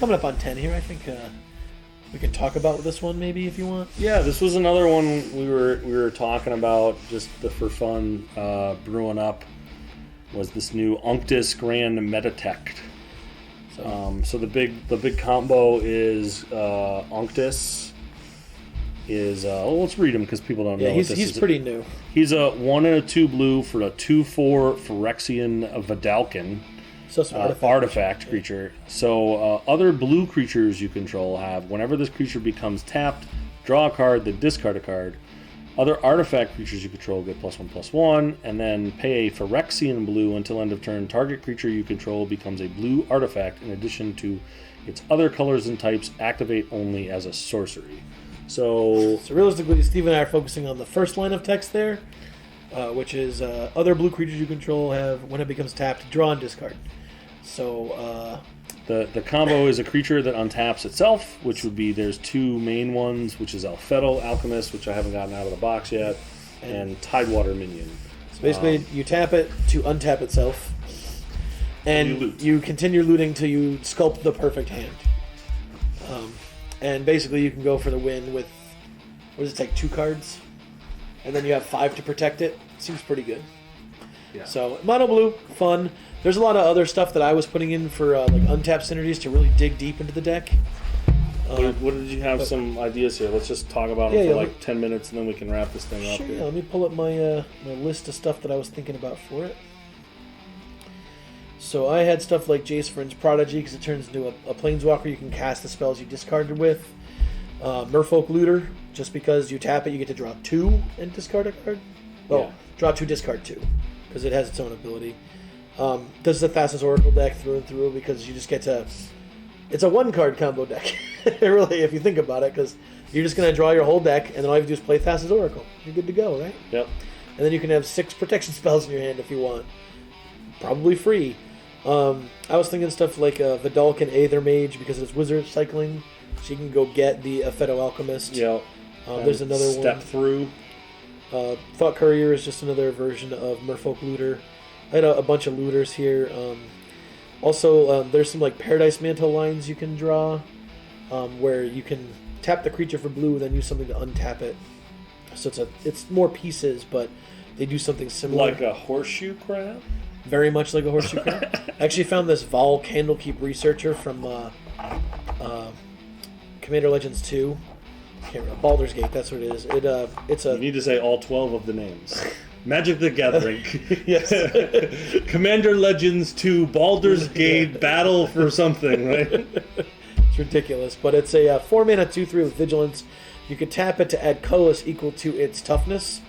coming up on 10 here. I think we can talk about this one maybe if you want. Yeah, this was another one we were talking about just for fun. Brewing up was this new Unctus Grand Metatect. So the big combo is Unctus is let's read him because people don't know. Yeah, he's pretty new. He's a 1 and a 2 blue for a 2/4 Phyrexian Vidalcan. So it's an artifact creature. So other blue creatures you control have, whenever this creature becomes tapped, draw a card, then discard a card. Other artifact creatures you control get +1/+1, and then pay a Phyrexian blue until end of turn. Target creature you control becomes a blue artifact in addition to its other colors and types, activate only as a sorcery. So realistically, Steve and I are focusing on the first line of text there, which is other blue creatures you control have, when it becomes tapped, draw and discard. So the combo is a creature that untaps itself, which would be, there's two main ones, which is Alfeto Alchemist, which I haven't gotten out of the box yet, and Tidewater Minion. So basically, you tap it to untap itself, and you continue looting till you sculpt the perfect hand. And basically, you can go for the win with, what does it take, 2 cards? And then you have 5 to protect it. Seems pretty good. Yeah. So, mono blue, fun. There's a lot of other stuff that I was putting in for like untapped synergies to really dig deep into the deck. What did you have some ideas here? Let's just talk about them for like 10 minutes and then we can wrap this thing up here. Yeah, let me pull up my my list of stuff that I was thinking about for it. So I had stuff like Jace Vryn's Prodigy, because it turns into a Planeswalker you can cast the spells you discarded with. Merfolk Looter, just because you tap it, you get to draw 2 and discard a card. Draw 2, discard 2, because it has its own ability. This is the fastest Oracle deck through and through, because you just get to... It's a 1-card combo deck, really, if you think about it, because you're just going to draw your whole deck, and then all you have to do is play Thassa's Oracle. You're good to go, right? Yep. And then you can have 6 protection spells in your hand if you want. Probably free. I was thinking stuff like Vidalcan Aether Mage, because it's wizard cycling, so you can go get the Alfeto Alchemist. Yeah. There's another Step Through. Thought Courier is just another version of Merfolk Looter. I had a bunch of looters here. Also, there's some like Paradise Mantle lines you can draw, where you can tap the creature for blue, then use something to untap it. So it's more pieces, but they do something similar. Like a horseshoe crab? Very much like a horseshoe crab. I actually found this Vol Candlekeep Researcher from Commander Legends 2. Can't remember. Baldur's Gate, that's what it is. It's a... You need to say all 12 of the names. Magic the Gathering. Yes. Commander Legends 2, Baldur's Gate, Battle for something, right? It's ridiculous, but it's a 4-mana 2/3 with Vigilance. You can tap it to add colorless equal to its toughness.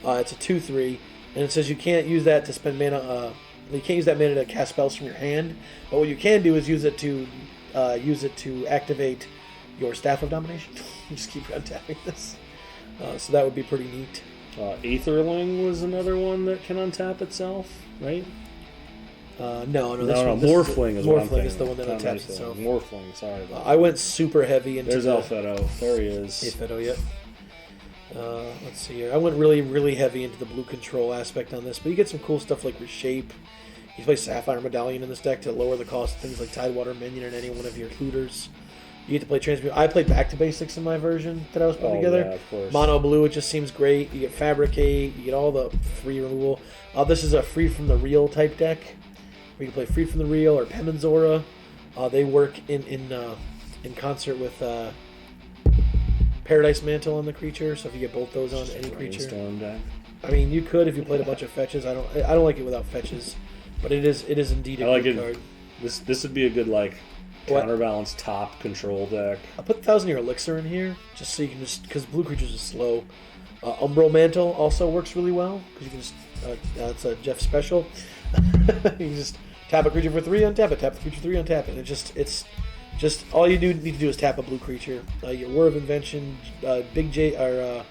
It's a 2/3, and it says you can't use that to spend mana. You can't use that mana to cast spells from your hand, but what you can do is use it to activate your Staff of Domination. You just keep untapping this, so that would be pretty neat. Aetherling was another one that can untap itself, right? No. Morphling is what I'm thinking. Is the one that untaps itself. Morphling, sorry about that. I went super heavy into There's Alfeto. There he is. Alfeto, yep. Let's see here. I went really, really heavy into the blue control aspect on this, but you get some cool stuff like Reshape. You play Sapphire Medallion in this deck to lower the cost of things like Tidewater Minion and any one of your looters. You get to play Transmute. I played Back to Basics in my version that I was putting together. Yeah, of course. Mono blue, it just seems great. You get Fabricate, you get all the free removal. This is a Free from the Real type deck, where you can play Free from the Real or Pemenzora. They work in concert with Paradise Mantle on the creature, so if you get both those on any creature. Deck. I mean, you could if you played a bunch of fetches. I don't like it without fetches, but it is indeed a good card. This would be a good counterbalance top control deck. I put 1,000-Year Elixir in here just so you can because blue creatures are slow. Umbral Mantle also works really well because you can just it's a Jeff special. You can just tap a creature for 3, untap it. Tap the creature 3, untap it. It's just all you need to do is tap a blue creature. Your War of Invention, Big J or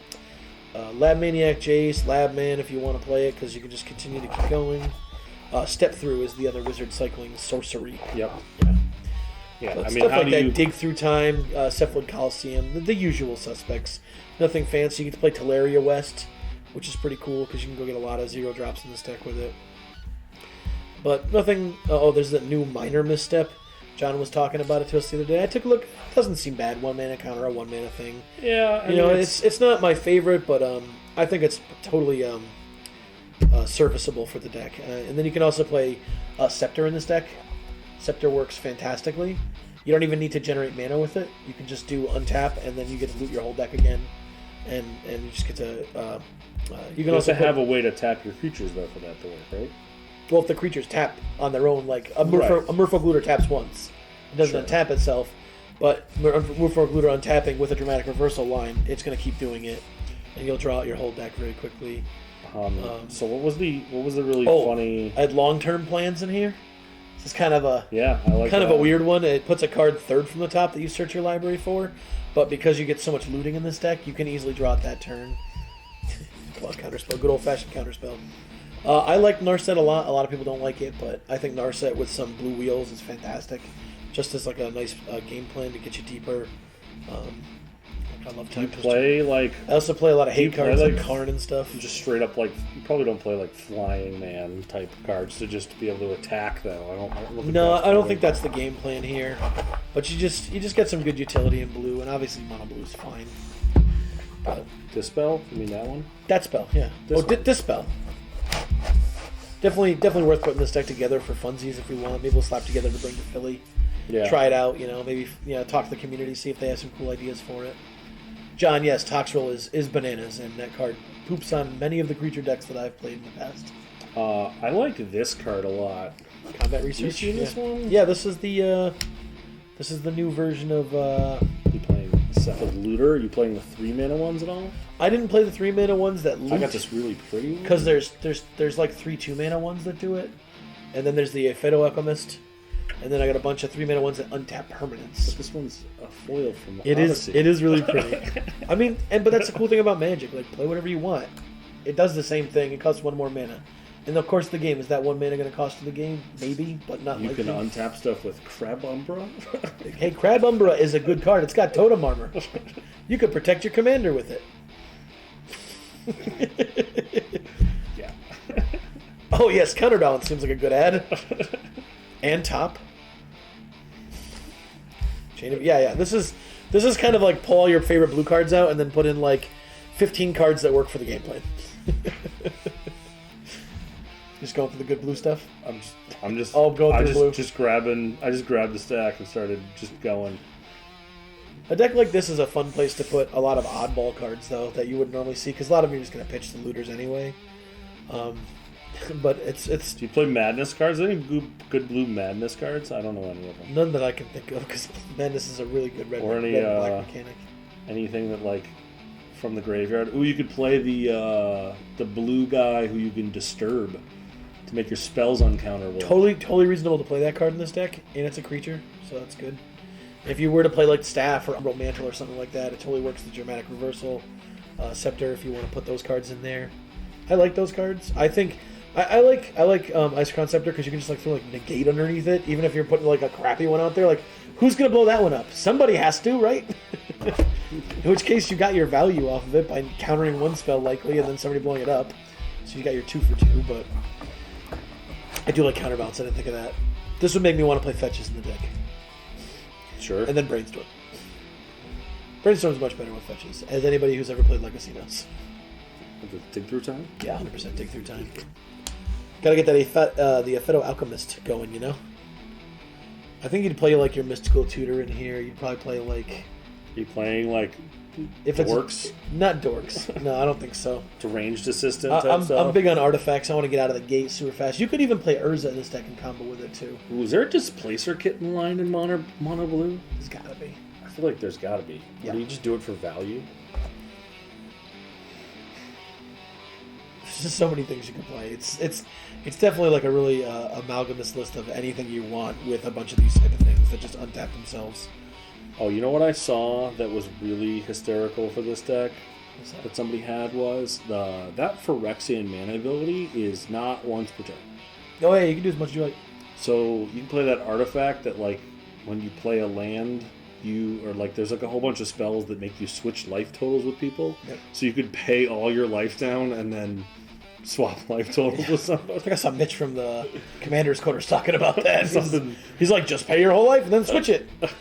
Lab Maniac Jace, Lab Man if you want to play it because you can just continue to keep going. Step Through is the other wizard cycling sorcery. Yep. Yeah, I mean, stuff how like do that, you... Dig Through Time, Cephalid Coliseum, the usual suspects. Nothing fancy. You get to play Teleria West, which is pretty cool because you can go get a lot of 0 drops in this deck with it. But nothing... there's that new Minor Misstep. John was talking about it to us the other day. I took a look. It doesn't seem bad. 1 mana counter, a 1 mana thing. Yeah, I mean, it's not my favorite, but I think it's totally serviceable for the deck. And then you can also play Scepter in this deck. Scepter works fantastically. You don't even need to generate mana with it. You can just do untap, and then you get to loot your whole deck again, and you just get to. You can also have a way to tap your creatures though for that to work, right? Well, if the creatures tap on their own, like a Merfolk Looter taps once, it doesn't untap itself. But Merfolk Looter untapping with a dramatic reversal line, it's going to keep doing it, and you'll draw out your whole deck very quickly. So what was the really funny? I had long-term plans in here. This is kind of a I like kind of a weird one. It puts a card third from the top that you search your library for, but because you get so much looting in this deck, you can easily draw it that turn. Come on, counterspell, good old-fashioned counterspell. I like Narset a lot. A lot of people don't like it, but I think Narset with some blue wheels is fantastic. Just as like a nice game plan to get you deeper. I love Do you play like... I also play a lot of hate cards like Karn and stuff. Just straight up like... You probably don't play like Flying Man type cards to just be able to attack though. I don't think that's the game plan here. But you just get some good utility in blue, and obviously mono blue is fine. But Dispel? You mean that one? That spell, yeah. Dispel. Definitely worth putting this deck together for funsies if we want. Maybe we'll slap together to bring to Philly. Yeah. Try it out, maybe talk to the community, see if they have some cool ideas for it. John, yes, Toxrill is bananas, and that card poops on many of the creature decks that I've played in the past. I like this card a lot. Combat Research. You seen this one? Yeah, this is the new version of. You playing Seth of Looter? Are you playing the 3 mana ones at all? I didn't play the 3 mana ones that loot. I got this really pretty one. Because there's like 3 2 mana ones that do it, and then there's the Phaedo Alchemist. And then I got a bunch of 3 mana ones that untap permanents. But this one's a foil from It Odyssey. It is really pretty. I mean, but that's the cool thing about Magic. Like, play whatever you want. It does the same thing. It costs 1 more mana. And of course, the game is that 1 mana going to cost you the game? Maybe, but not. You can untap stuff with Crab Umbra. Hey, Crab Umbra is a good card. It's got totem armor. You could protect your commander with it. Yeah. Oh yes, Counterbalance seems like a good ad. And top. This is kind of like pull all your favorite blue cards out and then put in like 15 cards that work for the game plan. Just going for the good blue stuff. I'm just blue. Just grabbing. I just grabbed the stack and started just going. A deck like this is a fun place to put a lot of oddball cards though that you wouldn't normally see because a lot of them you're just going to pitch the looters anyway. But it's. Do you play Madness cards? Any good blue Madness cards? I don't know any of them. None that I can think of because Madness is a really good red and black mechanic. Anything that like from the graveyard? Ooh, you could play the blue guy who you can disturb to make your spells uncounterable. Totally reasonable to play that card in this deck, and it's a creature, so that's good. If you were to play like Staff or Umbral Mantle or something like that, it totally works. The Dramatic Reversal, Scepter. If you want to put those cards in there, I like those cards. I think. I like Isochron Scepter because you can just like throw like negate underneath it, even if you're putting like a crappy one out there. Like, who's gonna blow that one up? Somebody has to, right? In which case, you got your value off of it by countering one spell likely, and then somebody blowing it up. So you got your 2 for 2. But I do like Counterbalance. I didn't think of that. This would make me want to play fetches in the deck. Sure. And then Brainstorm. Brainstorm's much better with fetches, as anybody who's ever played Legacy knows. Dig through time. Yeah, 100% dig through time. Gotta get that the Phaedo Alchemist going, I think you'd play like your Mystical Tutor in here. You'd probably play like... You playing like if dorks? Not dorks. No, I don't think so. To ranged assistant I'm big on artifacts. I want to get out of the gate super fast. You could even play Urza in this deck and combo with it too. Ooh, is there a Displacer kit in line in mono blue? There's gotta be. I feel like there's gotta be. Yeah. Or do you just do it for value? There's just so many things you can play. It's definitely like a really amalgamous list of anything you want with a bunch of these type of things that just untap themselves. Oh, you know what I saw that was really hysterical for this deck that somebody had was that Phyrexian mana ability is not once per turn. Oh yeah, you can do as much as you like. So you can play that artifact that like when you play a land there's like a whole bunch of spells that make you switch life totals with people. Yep. So you could pay all your life down and then swap life totals with I somebody. think I saw Mitch from the Commander's Quarters talking about that. Something. He's like, just pay your whole life and then switch it. But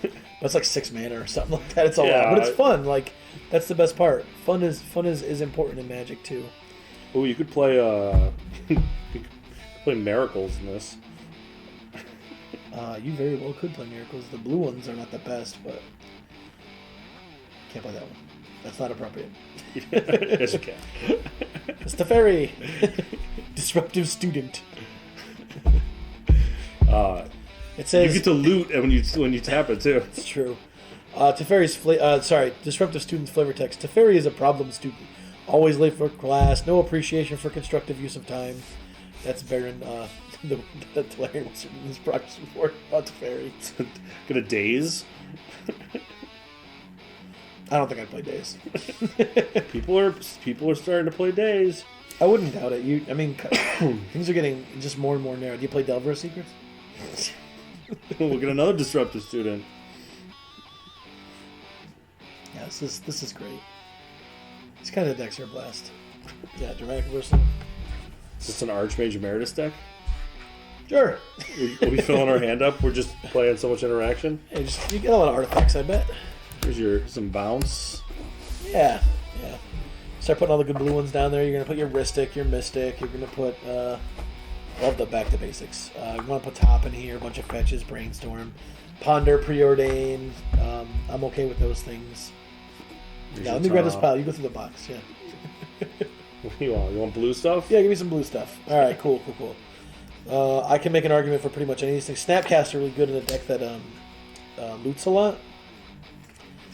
it's like 6 mana or something like that. It's a lot, but it's fun. Like that's the best part. Fun is important in Magic too. Oh, you could play you could play Miracles in this. You very well could play Miracles. The blue ones are not the best, but can't play that one. That's not appropriate. Yes, you can. It's the fairy. Disruptive student. It says You get to loot when you tap it too. it's true. Teferi's disruptive student's flavor text. Teferi is a problem student. Always late for class. No appreciation for constructive use of time. That's Baron. The Talarian was in his progress report about Teferi. Get a daze. I don't think I'd play Days. People are starting to play days. I wouldn't doubt it. Things are getting just more and more narrow. Do you play Delver of Secrets? We'll get another disruptive student. Yeah, this is great. It's kind of the decks are a blast. Yeah, dramatic reversal. Is this an Archmage Emeritus deck? Sure. We'll be filling our hand up. We're just playing so much interaction. Hey, you get a lot of artifacts, I bet. Here's some bounce. Yeah. Start putting all the good blue ones down there. You're gonna put your Ristic, your Mystic. You're gonna put love the back to basics. You want to put top in here, a bunch of fetches, Brainstorm, Ponder, Preordain. I'm okay with those things. Let me grab this pile. You go through the box. Yeah. What do you want? You want blue stuff? Yeah, give me some blue stuff. All right, cool. I can make an argument for pretty much any of these things. Snapcasts are really good in a deck that loots a lot.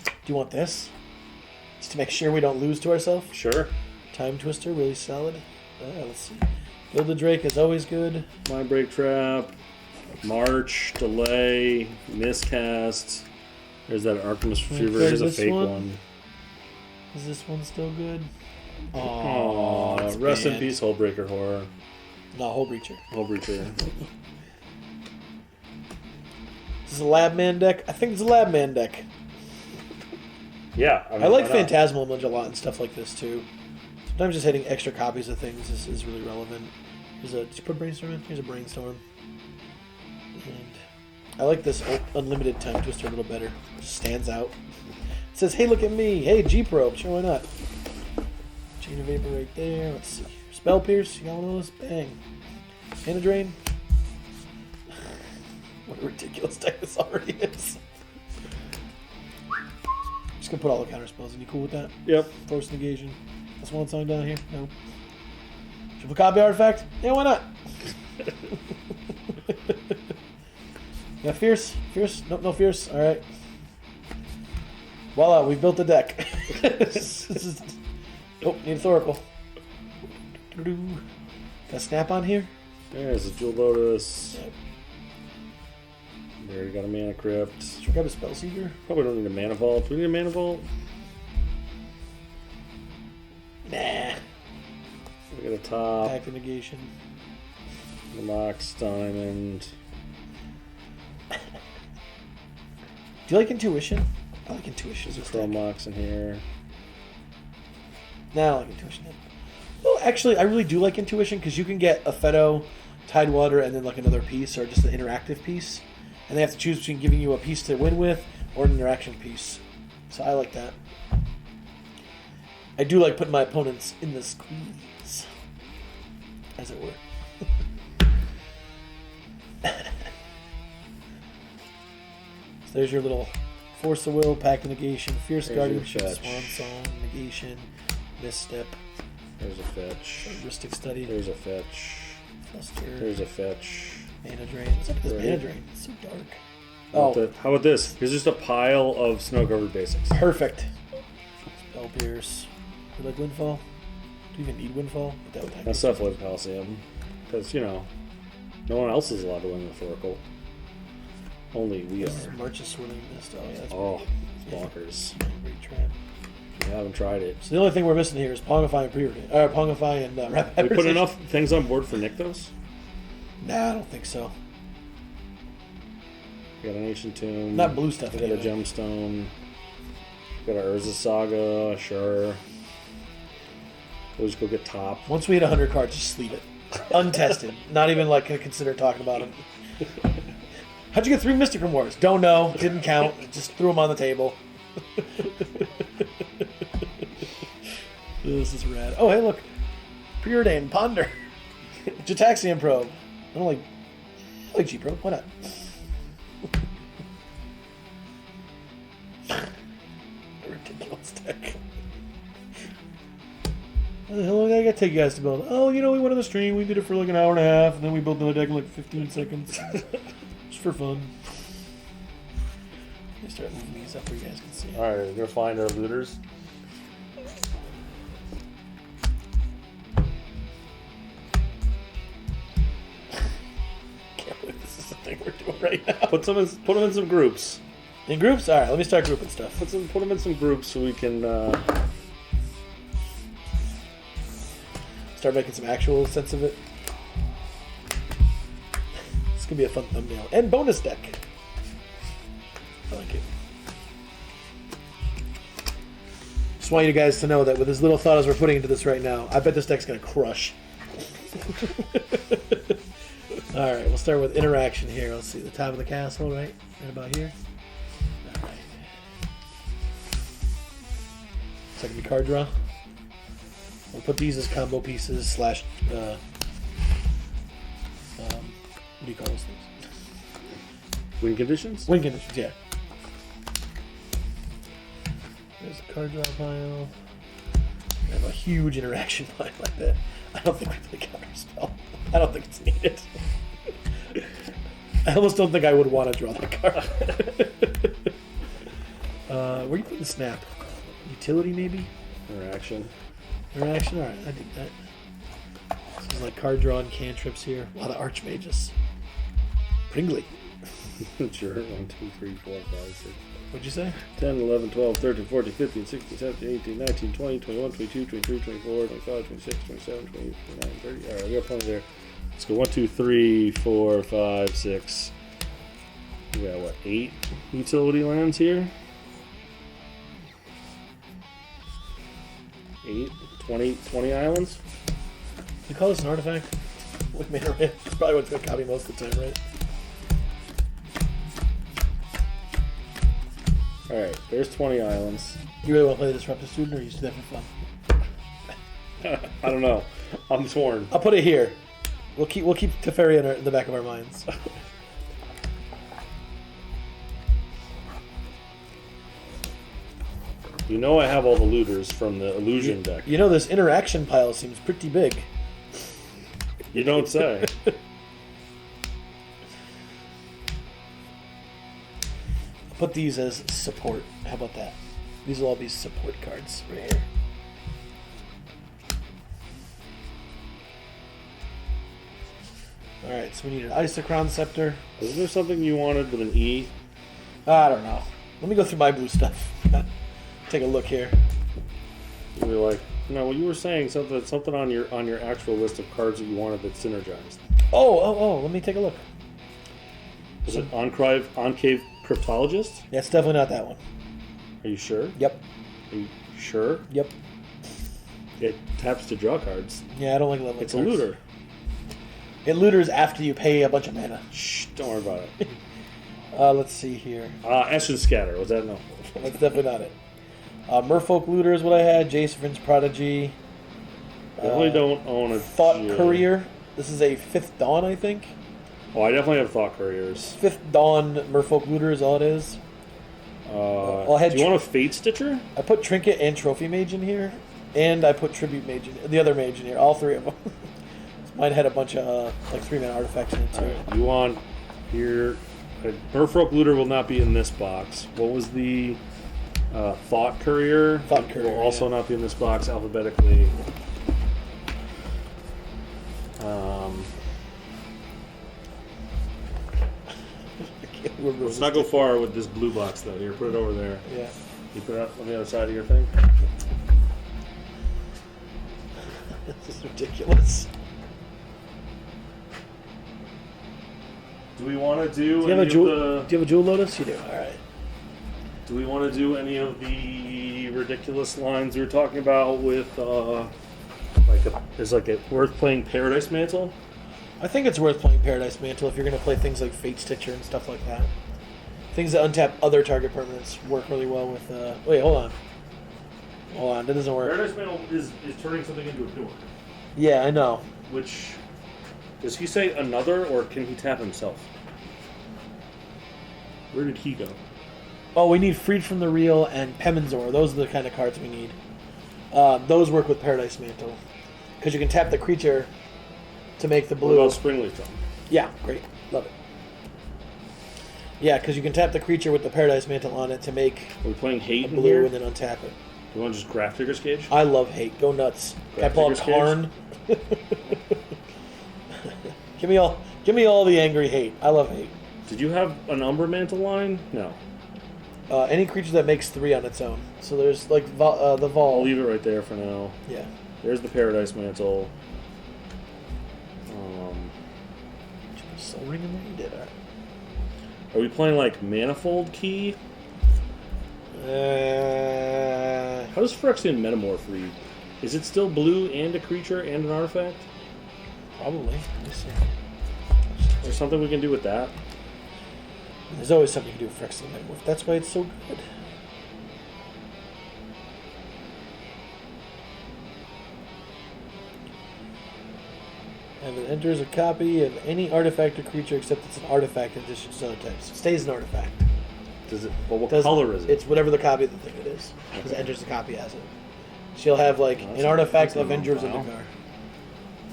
Do you want this? Just to make sure we don't lose to ourselves? Sure. Time Twister, really solid. Let's see. Gilded Drake is always good. Mind Break Trap. March. Delay. Miscast. There's that Artemis Retriever. Here's a fake one. Is this one still good? Aww. Rest in peace, Hullbreaker Horror. No, Hull Breacher. Hullbreacher. This is a Labman deck. I think it's a Labman deck. Yeah. I like Phantasmal Lunge a lot and stuff like this too. Sometimes just hitting extra copies of things is really relevant. Did you put Brainstorm in? Here's a Brainstorm. And I like this Unlimited Time Twister a little better. It just stands out. It says, hey, look at me. Hey, G-Probe. Sure, why not? Chain of Vapor right there. Let's see. Spell Pierce. You got one of those? Bang. Mana Drain. What a ridiculous deck this already is. Just gonna put all the counter spells in. You cool with that? Yep. Force Negation. That's one song down here? No. Triple copy artifact? Yeah, why not? Yeah, Fierce? Fierce? Nope, no Fierce. Alright. Voila, we've built the deck. Oh, need a Thoracle. Got a Snap on here? There's a Jewel Lotus. Yep. We already got a Mana Crypt. Should we grab a Spellseeker? Probably don't need a Mana Vault. Do we need a Mana Vault? Nah. We got a Top. Back to Negation. The Mox Diamond. Do you like Intuition? I like Intuition. There's a Chrome Mox in here. Nah, I like Intuition. Well, actually, I really do like Intuition because you can get a Fetto, Tidewater, and then like another piece or just an interactive piece. And they have to choose between giving you a piece to win with or an interaction piece. So I like that. I do like putting my opponents in the squeeze, as it were. So there's your little Force of Will, Pact of Negation, Fierce There's Guardianship, your Swan fetch. Song, Negation, Misstep, There's a fetch. Heuristic Study, There's a fetch. Fluster, There's a fetch. Mana Drain. What's up with this Right. Mana Drain? It's so dark. How about this? Here's just a pile of snow-covered basics. Perfect. Spell Pierce. You like Windfall? Do you even need Windfall? But that would have That's definitely Coliseum. Because, no one else is allowed to win the Thoracle. Only we This is are. March of Swirling Mist. Oh, yeah, that's Oh, pretty- it's bonkers. Great trap. We haven't tried it. So the only thing we're missing here is Pongify and Preordain. Pongify and Rapid We put enough things on board for Nykthos? Nah, I don't think so. We got an Ancient Tomb. Not blue stuff. We got a anyway. Gemstone. We got our Urza Saga, sure. We'll just go get top. Once we hit 100 cards, just leave it. Untested. Not even like gonna consider talking about them. How'd you get 3 Mystic Rewards? Don't know. Didn't count. Just threw them on the table. This is rad. Oh, hey, look. Preordained Ponder. Jataxian Probe. I like G-Probe. Why not? Ridiculous deck. How long did I take you guys to build? Oh, we went on the stream. We did it for like an hour and a half, and then we built another deck in like 15 seconds. Just for fun. Let me start moving these up where you guys can see. Alright, we're gonna find our looters. Can't believe this is the thing we're doing right now. Put them in some groups. In groups? Alright, let me start grouping stuff. Put them in some groups so we can Start making some actual sense of it. This could be a fun thumbnail. And bonus deck. I like it. Just want you guys to know that with as little thought as we're putting into this right now, I bet this deck's going to crush. Alright, we'll start with interaction here. Let's see, the top of the castle, right? Right about here. Alright. Second card draw. We'll put these as combo pieces slash, what do you call those things? win conditions? Win conditions, yeah. There's a card draw pile. I have a huge interaction pile like that. I don't think we play counter spell. I don't think it's needed. I almost don't think I would want to draw that card. Where are you putting the snap? Utility, maybe? Interaction. Interaction? Alright, I dig that. This is like card draw and cantrips here. A lot of archmages. Pringley. Sure. 1, 2, 3, 4, 5, 6. What'd you say? 10, 11, 12, 13, 14, 15, 16, 17, 18, 19, 20, 21, 22, 23, 24, 25, 26, 27, 28, 29, 30. Alright, we got plenty there. Let's go 1, 2, 3, 4, 5, 6. We got, what, 8 utility lands here? 8? 20 islands? You call this an artifact? With mana red. Probably what's going to copy most of the time, right? Alright, there's 20 islands. You really want to play the Disruptive Student, or you just do that for fun? I don't know. I'm torn. I'll put it here. We'll keep Teferi in the back of our minds. You know I have all the looters from the illusion deck. You know this interaction pile seems pretty big. You don't say. Put these as support. How about that? These will all be support cards right here. Alright, so we need an Isocron Scepter. Is there something you wanted with an E? I don't know. Let me go through my blue stuff. Take a look here. You were like, no, you were saying something on your actual list of cards that you wanted that synergized. Oh, let me take a look. Is it Enclave Cryptologist? Yeah, it's definitely not that one. Are you sure? Yep. Are you sure? Yep. It taps to draw cards. Yeah, I don't like leveling It's cards. a looter. It looters after you pay a bunch of mana. Shh, don't worry about it. Let's see here. Ash and Scatter, was that no? That's definitely not it. Merfolk Looter is what I had. Jacevin's Prodigy. Definitely don't own a Thought Geo. Courier. This is a 5th Dawn, I think. Oh, I definitely have Thought Couriers. 5th Dawn Merfolk Looter is all it is. Well, I had do you want a Fate Stitcher? I put Trinket and Trophy Mage in here. And I put Tribute Mage in the other Mage in here. All 3 of them. Mine had a bunch of like 3-mana artifacts in it too. Right, you want here... Merfolk Looter will not be in this box. What was the... Thought Courier? Thought Courier, will also yeah. not be in this box alphabetically. Let's not go far with this blue box though. Here, put it over there. Yeah. You put it up on the other side of your thing. This is ridiculous. Do we want to do? Do you have a Jewel Lotus? You do. All right. Do we want to do any of the ridiculous lines we were talking about with Is it worth playing Paradise Mantle? I think it's worth playing Paradise Mantle if you're going to play things like Fate Stitcher and stuff like that. Things that untap other target permanents work really well with... Wait, hold on. Hold on, that doesn't work. Paradise Mantle is turning something into a door. Yeah, I know. Which... Does he say another, or can he tap himself? Where did he go? Oh, we need Freed from the Real and Pemenzor. Those are the kind of cards we need. Those work with Paradise Mantle. Because you can tap the creature to make the blue. What about Springleaf Dome? Yeah, great. Love it. Yeah, because you can tap the creature with the Paradise Mantle on it to make Are we playing Hate a in blue here? and then untap it. Do you want to just Graph Digger's Cage? I love Hate. Go nuts. Can I pull up Graph Digger's Karn? Give me all the angry Hate. I love Hate. Did you have an Umbra Mantle line? No. Any creature that makes 3 on its own. So there's like the I'll Vol. leave it right there for now. Yeah. There's the Paradise Mantle. Did you put a Soul Ring in there? You did. All right. Are we playing like Manifold Key? How does Phyrexian Metamorph read? Is it still blue and a creature and an artifact? Probably. Let me see. Is there something we can do with that? There's always something you can do with Phyrexian Metamorph. That's why it's so good. And it enters a copy of any artifact or creature except it's an artifact in addition to other types. It stays an artifact. Does it? Well, what Doesn't- color is it? It's whatever the copy of the thing it is. Because it enters the copy as it. She'll have like That's an artifact that's a Avengers of no-no. the Gar.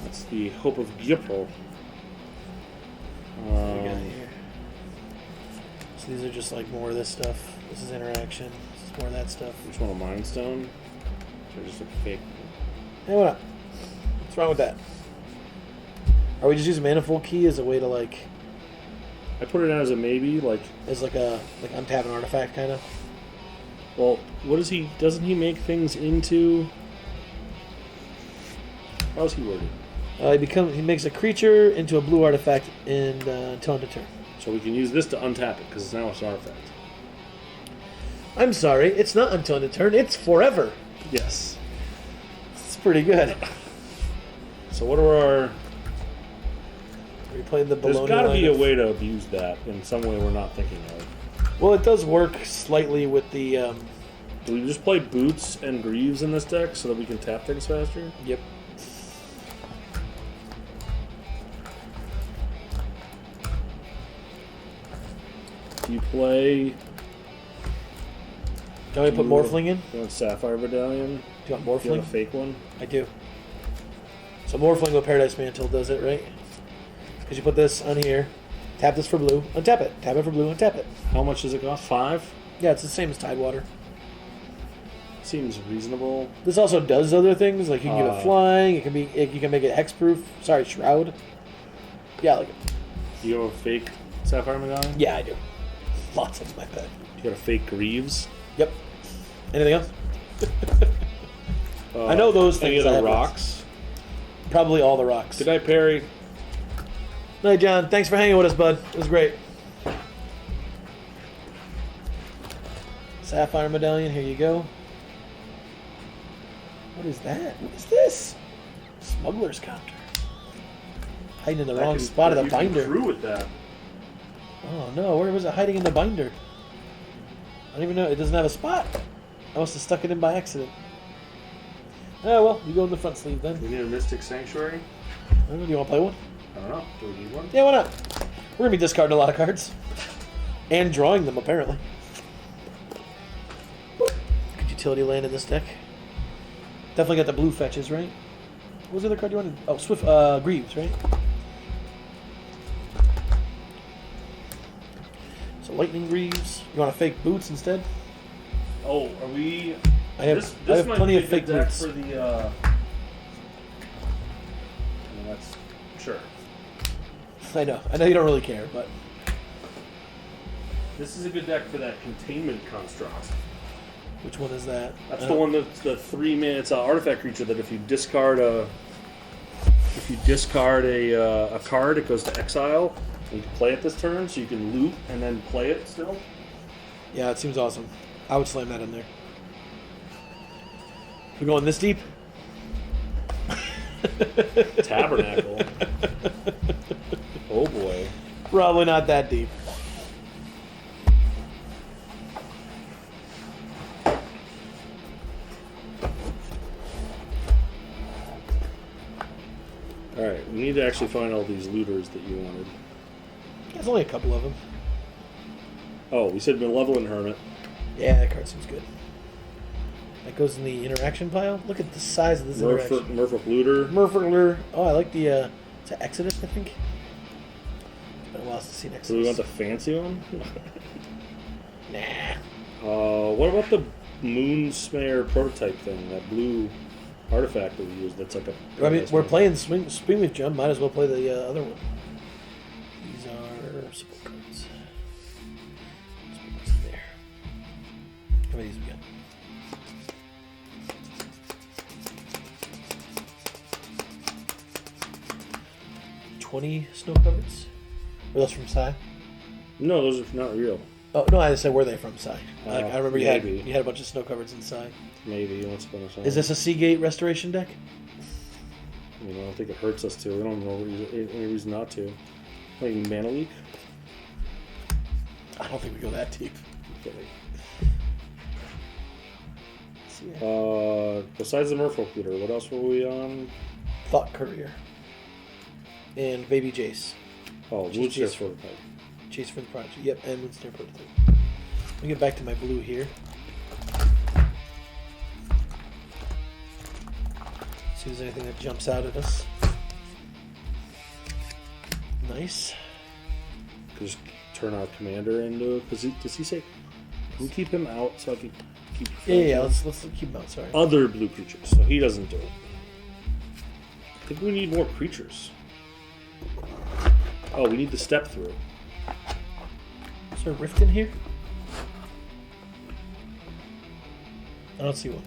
That's the Hope of Gipple. What we got here? So these are just like more of this stuff. This is interaction. This is more of that stuff. Which one? A Mind Stone? Or just a fake? Hey, what up? What's wrong with that? Are we just using Manifold Key as a way to like, I put it down as a maybe. as like a untap an artifact kind of? Well, what does he? Doesn't he make things into? How's he worded? He makes a creature into a blue artifact until end of turn. So we can use this to untap it because now it's an artifact. I'm sorry, it's not until end of turn. It's forever. Yes. It's pretty good. So what are our? Are you playing the There's baloney got to be a lineup? way to abuse that in some way we're not thinking of. Well, it does work slightly with the. Do we just play Boots and Greaves in this deck so that we can tap things faster? Yep. Do you play? Do you want me to put Morphling in? You want Sapphire Medallion? Do you want Do you Morphling? want a fake one? I do. So Morphling with Paradise Mantle does it, right? Because you put this on here, tap this for blue, untap it. Tap it for blue, untap it. How much does it cost? 5? Yeah, it's the same as Tidewater. Seems reasonable. This also does other things, like you can give it Uh, flying. You can make it hexproof. Sorry, shroud. Yeah, I like it. Do you have a fake Sapphire Medallion? Yeah, I do. Lots of them, I bet. You got a fake Greaves? Yep. Anything else? I know those Any things. of I the have rocks? Probably all the rocks. Good night, Perry. Night, John. Thanks for hanging with us, bud. It was great. Sapphire Medallion, here you go. What is that? What is this? Smuggler's Counter. Hiding in the wrong spot of the binder. Brew with that. Oh no, where was it hiding in the binder? I don't even know. It doesn't have a spot. I must have stuck it in by accident. Oh well, you go in the front sleeve then. We need a Mystic Sanctuary? Do you want to play one? I don't know. Do we need one? Yeah, why not? We're going to be discarding a lot of cards. And drawing them, apparently. Good utility land in this deck. Definitely got the blue fetches, right? What was the other card you wanted? Oh, Swift Greaves, right? So Lightning Greaves. You want to fake Boots instead? Oh, are we... I have might plenty be of a fake good deck Boots. for the, that's... Sure. I know you don't really care, but This is a good deck for that Containment Construct. which one is that? That's the one that's the 3-mana. It's an artifact creature that if you discard a card, it goes to exile. You can play it this turn, so you can loot and then play it still. Yeah, it seems awesome. I would slam that in there. We're going this deep? Tabernacle. Oh boy. Probably not that deep. Alright, we need to actually find all these looters that you wanted. There's only a couple of them. Oh, we said Malevolent Hermit. Yeah, that card seems good. That goes in the interaction pile. Look at the size of this interaction. Merfolk Looter. Merfolk Looter. Oh, I like the it's an Exodus, I think. It's been a while since I've seen Exodus. Do we want the fancy one? Nah. What about the Moonsmare prototype thing? That blue artifact that we used that's like a... I mean, we're playing Springleaf Gem. Might as well play the other one. These are support cards. What's there? How many of these we got? Snow covers? Are those from Psy? No, those are not real. Oh no, I said were they from Psy? I remember you had maybe. a bunch of snow covers in Psy. Maybe once upon a time. Is this a Seagate restoration deck? I mean, I don't think it hurts us to. We don't know any reason not to. Like Mana Leak? I don't think we go that deep. Besides the Merfolk Looter, what else were we on? Thought Courier. And Baby Jace. Oh, Moonstare Prototype. Chase for the Prodigy. Yep, and Moonstare Prototype. Let me get back to my blue here. See if there's anything that jumps out at us. Nice. Just turn our commander into... Does he say... Can we keep him out so I can keep... Yeah, let's keep him out, sorry. Other blue creatures, so he doesn't do it. I think we need more creatures. Oh, we need the step through. Is there a rift in here? I don't see one.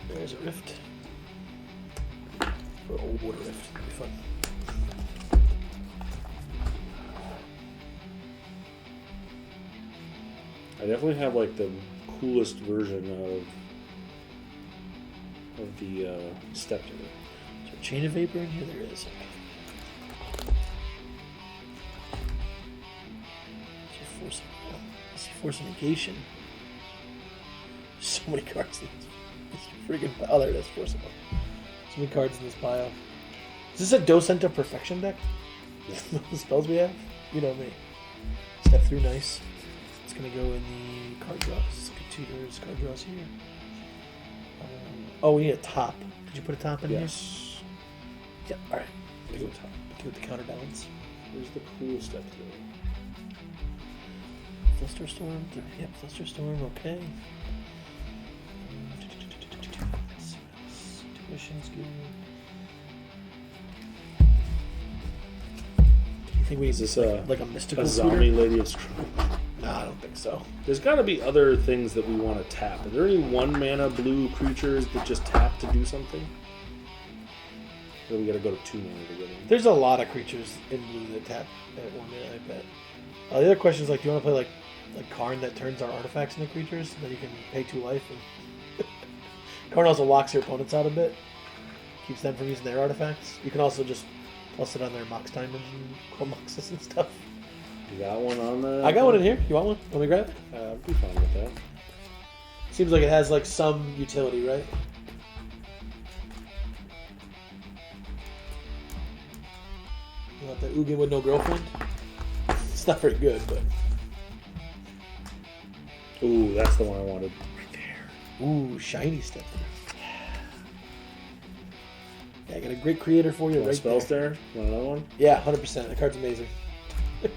There's a rift. Or old water rift. That'd be fun. I definitely have like the coolest version of the step through. Is there a chain of vapor in here? There is. Force of negation. So many cards in this freaking pile. Oh, there it is. Force of so many cards in this pile. Is this a Docent of Perfection deck? Yeah. The spells we have? You know me. Step through, nice. It's gonna go in the card draws. Let's look at tutors, card draws here. Oh, we need a top. Did you put a top in here? Yes. Yep. All right. There's a top. With the counterbalance. Where's the cool step through? Flusterstorm. Yep, Flusterstorm. Okay. Tuition's good. Do you think we Is this like a mystical a zombie Lady of Struggle? No, I don't think so. There's got to be other things that we want to tap. Are there any 1-mana blue creatures that just tap to do something? Or we got to go to 2 mana to get in? There's a lot of creatures in blue that tap at 1 mana, I bet. The other question is, like, do you want to play like Karn that turns our artifacts into creatures? Then you can pay 2 life. And Karn also locks your opponents out a bit. Keeps them from using their artifacts. You can also just plus it on their Mox Diamonds and Chromoxus and stuff. You got one on the... I got one in here. You want one? Want me to grab it? I'd be fine with that. Seems like it has like some utility, right? You want the Ugin with no girlfriend? It's not very good, but... Ooh, that's the one I wanted. Right there. Ooh, shiny stuff. Yeah, I got a great creator for you right spells there. there? Want another one? Yeah, 100%. That card's amazing. This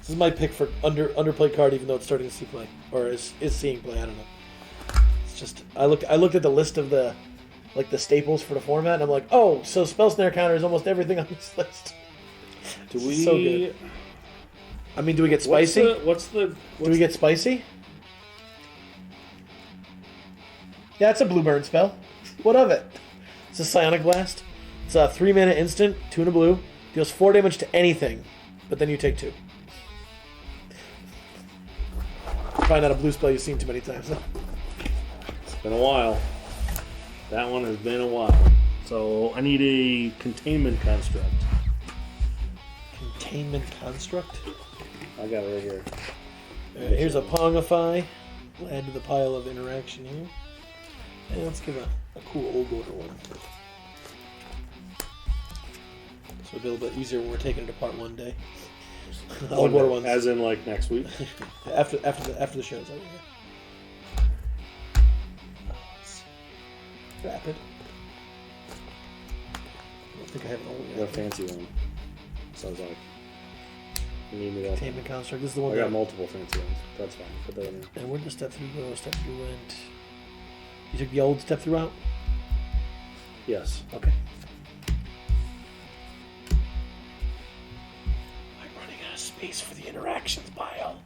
is my pick for underplayed card, even though it's starting to see play. Or is seeing play, I don't know. It's just... I looked at the list of the staples for the format, and I'm like, oh, so Spell Snare counter is almost everything on this list. Do we... So good. I mean, do we get spicy? Do we get spicy? Yeah, it's a blue burn spell. What of it? It's a Psionic Blast. It's a 3-mana instant, 2 and a blue. Deals 4 damage to anything, but then you take 2. Probably not a blue spell you've seen too many times. It's been a while. That one has been a while. So I need a containment construct. Containment construct? I got it right here. Here's a Pongify. We'll add to the pile of interaction here. And let's give a cool old order one. So it'll be a little bit easier when we're taking it apart one day. Old order ones. As in like next week? after the show's over. Rapid. I don't think I have an old I got a fancy one. Sounds like. You need me that. Containment construct. This is the one I got multiple fancy ones. That's fine. Put that in there. And where did the step through go? Step through went. You took the old step through out? Yes. Okay. I'm running out of space for the interactions pile.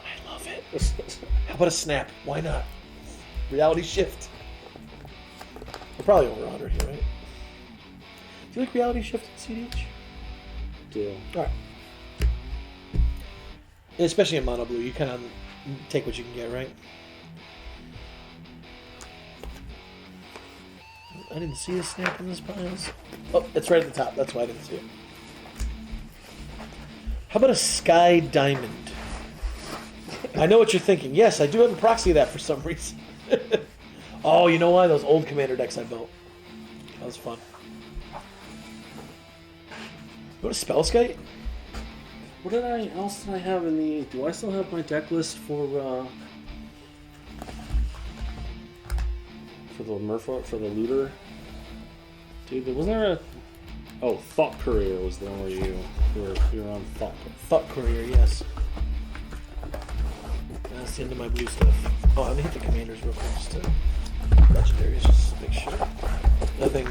I love it. How about a snap? Why not? Reality shift. We're probably over 100 here, right? Do you like reality shift in cEDH? Deal. Alright. Especially in mono blue, you kind of take what you can get, right? I didn't see a snap in this pile. Oh, it's right at the top. That's why I didn't see it. How about a Sky Diamond? I know what you're thinking. Yes, I do have a proxy of that for some reason. Oh, you know why? Those old Commander decks I built. That was fun. Go to Spellskite? What else did I have in the... Do I still have my deck list for the Merfolk, for the Looter? Dude, wasn't there a... Oh, Thought Courier was the one where you were on Thought. Thought Courier, yes. That's the end of my blue stuff. Oh, I'm gonna hit the commanders real quick just to... Legendaries, just to make sure. Nothing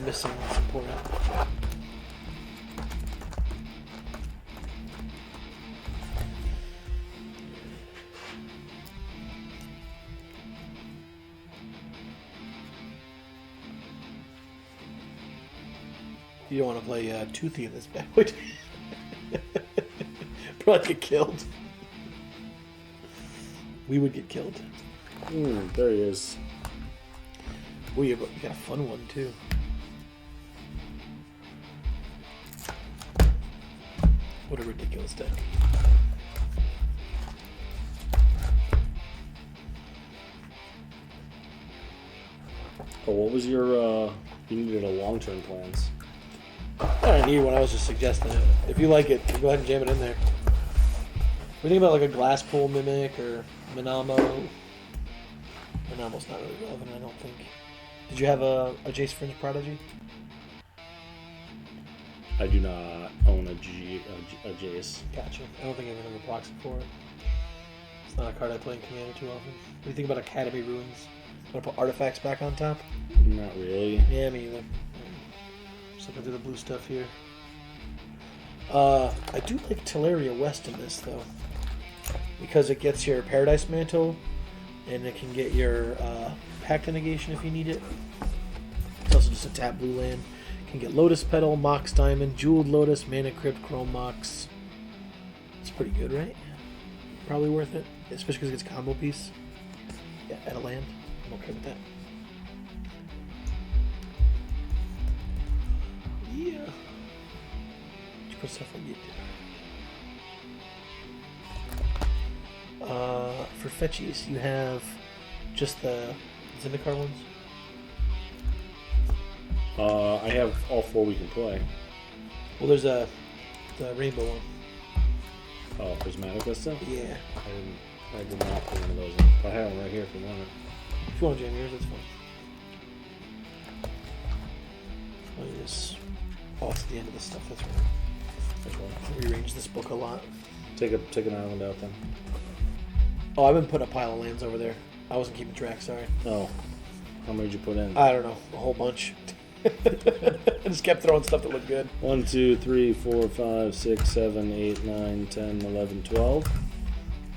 missing that's important. You don't want to play Toothy in this bad boy. Probably get killed. We would get killed. There he is. Oh, you got a fun one too. What a ridiculous deck. Oh, what was your, you needed a long-term plans. I don't need one, I was just suggesting it. If you like it, go ahead and jam it in there. We think about like a Glass Pool Mimic or Minamo. Minamo's not really relevant, I don't think. Did you have a Jace Fringe Prodigy? I do not own a Jace. Gotcha. I don't think I even have a proxy for it. It's not a card I play in Commander too often. What do you think about Academy Ruins? Want to put artifacts back on top? Not really. Yeah, me either. Just looking through the blue stuff here. I do like Teleria West in this, though. Because it gets your Paradise Mantle, and it can get your Pact Negation if you need it. It's also just a tap blue land. It can get Lotus Petal, Mox Diamond, Jeweled Lotus, Mana Crypt, Chrome Mox. It's pretty good, right? Probably worth it, especially because it gets combo piece. Yeah, at a land. I'm okay with that. Yeah. Did you put stuff on you? For fetchies, you have just the Zendikar ones? I have all 4 we can play. Well, there's the rainbow one. Oh, prismatic Vista? Yeah. I did not put one of those in. I have one right here if you want it. If you want to jam yours, that's fine. Let me just... Oh, it's at the end of the stuff, that's right. Which one? I rearrange this book a lot. Take an island out then. Oh, I've been putting a pile of lands over there. I wasn't keeping track, sorry. Oh. How many did you put in? I don't know. A whole bunch. I just kept throwing stuff that looked good. 1, 2, 3, 4, 5, 6, 7, 8, 9, 10, 11, 12,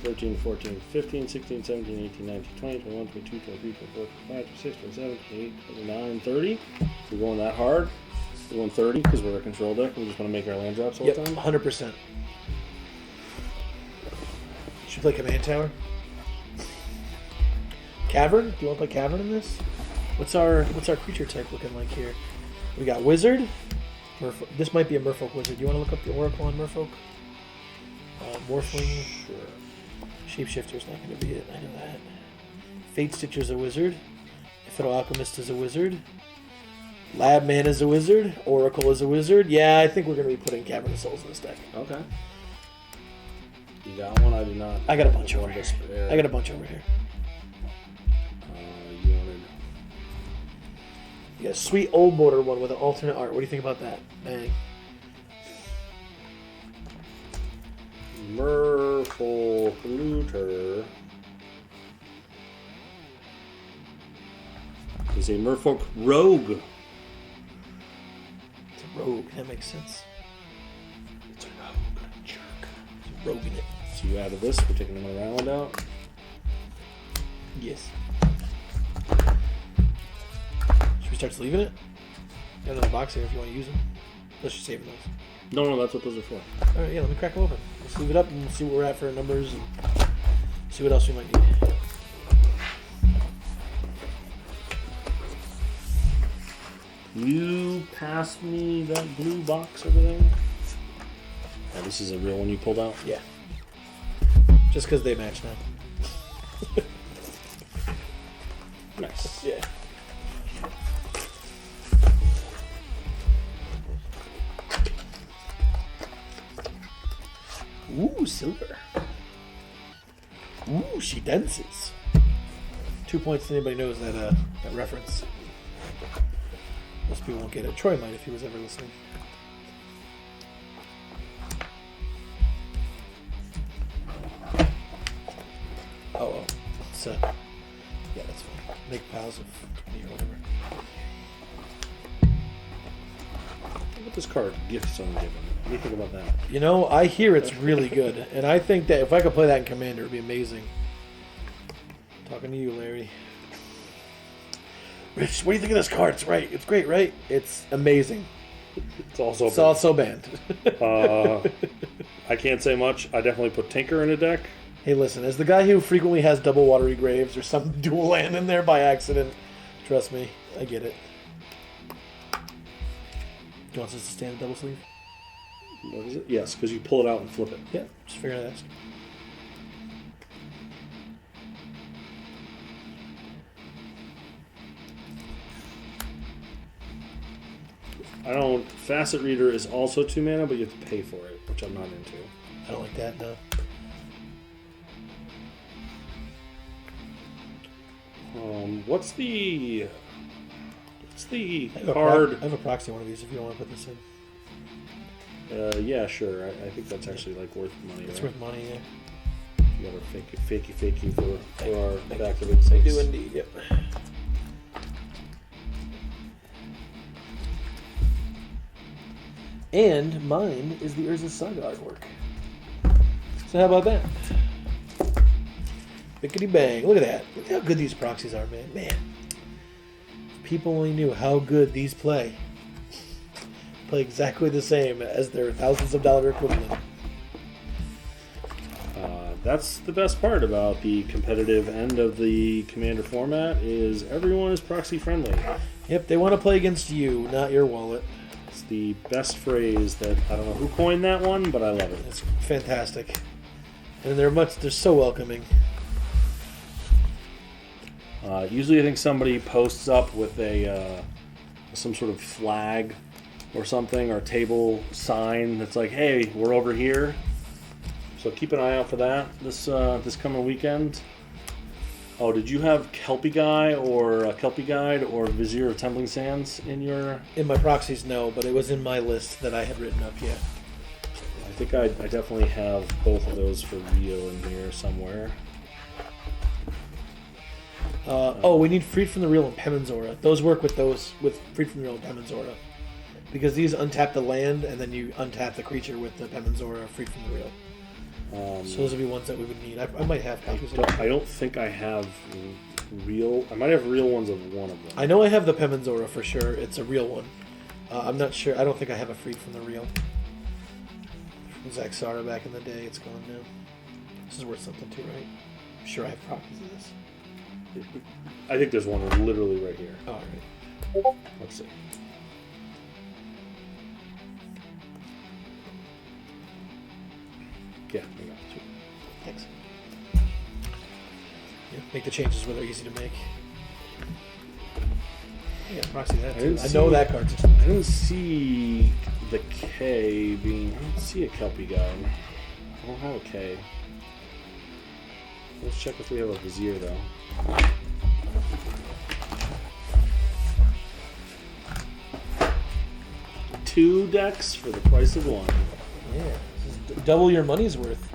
13, 14, 15, 16, 17, 18, 19, 20, 21, 22, 23, 24, 25, 26, 27, 28, 29, 30. We're going that hard. We're going 30 because we're a control deck. We just want to make our land drops all the time. 100%. Should we play Command Tower? Cavern? Do you want to play Cavern in this? What's our creature type looking like here? We got wizard. This might be a merfolk wizard. Do you want to look up the oracle on merfolk? Morphling. Sure. Shapeshifter's not going to be it. I know that. Fate Stitcher's a wizard. Fiddle Alchemist is a wizard. Labman is a wizard. Oracle is a wizard. Yeah, I think we're going to be putting Cavern of Souls in this deck. Okay. You got one? I do not. I got a bunch over here. I got a bunch over here. You wanted... You got a sweet old border one with an alternate art. What do you think about that? Bang. Merfolk Looter is a Merfolk Rogue. It's a rogue. That makes sense. It's a rogue. Jerk. It's a rogue in it. So you added this. We're taking another island out. Yes. Should we start leaving it? Got another box here if you want to use them. Let's just save those. No, that's what those are for. All right, yeah, let me crack them open. Let's leave it up and we'll see where we're at for numbers and see what else we might need. You pass me that blue box over there? Oh, this is a real one you pulled out? Yeah. Just because they match now. Nice. Yeah. Ooh, silver. Ooh, she dances. 2 points to anybody knows that reference. Most people won't get it. Troy might if he was ever listening. Oh, well. It's, yeah, that's fine. Make piles of 20 or whatever. Look at this card, Gifts Ungiven. What do you think about that? You know, I hear it's really good, and I think that if I could play that in Commander, it would be amazing. Talking to you, Larry. Rich, what do you think of this card? It's right. It's great, right? It's amazing. It's also banned. I can't say much. I definitely put Tinker in a deck. Hey, listen, as the guy who frequently has double Watery Graves or some dual land in there by accident, trust me, I get it. Do you want us to stand double sleeve? What is it? Yes, because you pull it out and flip it. Yeah, just figuring it out. I don't. Facet Reader is also 2 mana, but you have to pay for it, which I'm not into. I don't like that, no. What's the card? I have a proxy one of these if you don't want to put this in. Yeah, sure. I think that's actually like worth money. It's right? worth money, yeah. You gotta fakey for our I activated sakes. do indeed, yep. And mine is the Urza's Saga artwork. So how about that? Bickety bang. Look at that. Look how good these proxies are, man. Man. If people only knew how good these play. Play exactly the same as their thousands of dollar equivalent. That's the best part about the competitive end of the Commander format is everyone is proxy friendly. Yep, they want to play against you, not your wallet. It's the best phrase that I don't know who coined that one, but I love it. It's fantastic. And they're so welcoming. Usually I think somebody posts up with a some sort of flag or something, or table sign that's like, hey, we're over here. So keep an eye out for that this coming weekend. Oh, did you have Kelpie Guide or Vizier of Tumbling Sands in your... In my proxies, no, but it was in my list that I had written up, yeah. I think I definitely have both of those for real in here somewhere. We need Freed from the Real and Pemenzora. Those work with Freed from the Real and Pemenzora. Because these untap the land, and then you untap the creature with the Pemenzora Freed from the Real. So those would be ones that we would need. I might have copies of them. I don't think I have real... I might have real ones of one of them. I know I have the Pemenzora for sure. It's a real one. I'm not sure. I don't think I have a Freed from the Real. From Zaxara back in the day. It's gone now. This is worth something too, right? I'm sure I have copies of this. I think there's one literally right here. All right. Let's see. Yeah, there you go. Sweet. Thanks. Yeah, make the changes where they're easy to make. Yeah, Proxy that too. I know that card's I don't see the K being. I don't see a Kelpie guy. I don't have a K. Let's check if we have a Vizier though. Two decks for the price of one. Yeah, this is double your money's worth.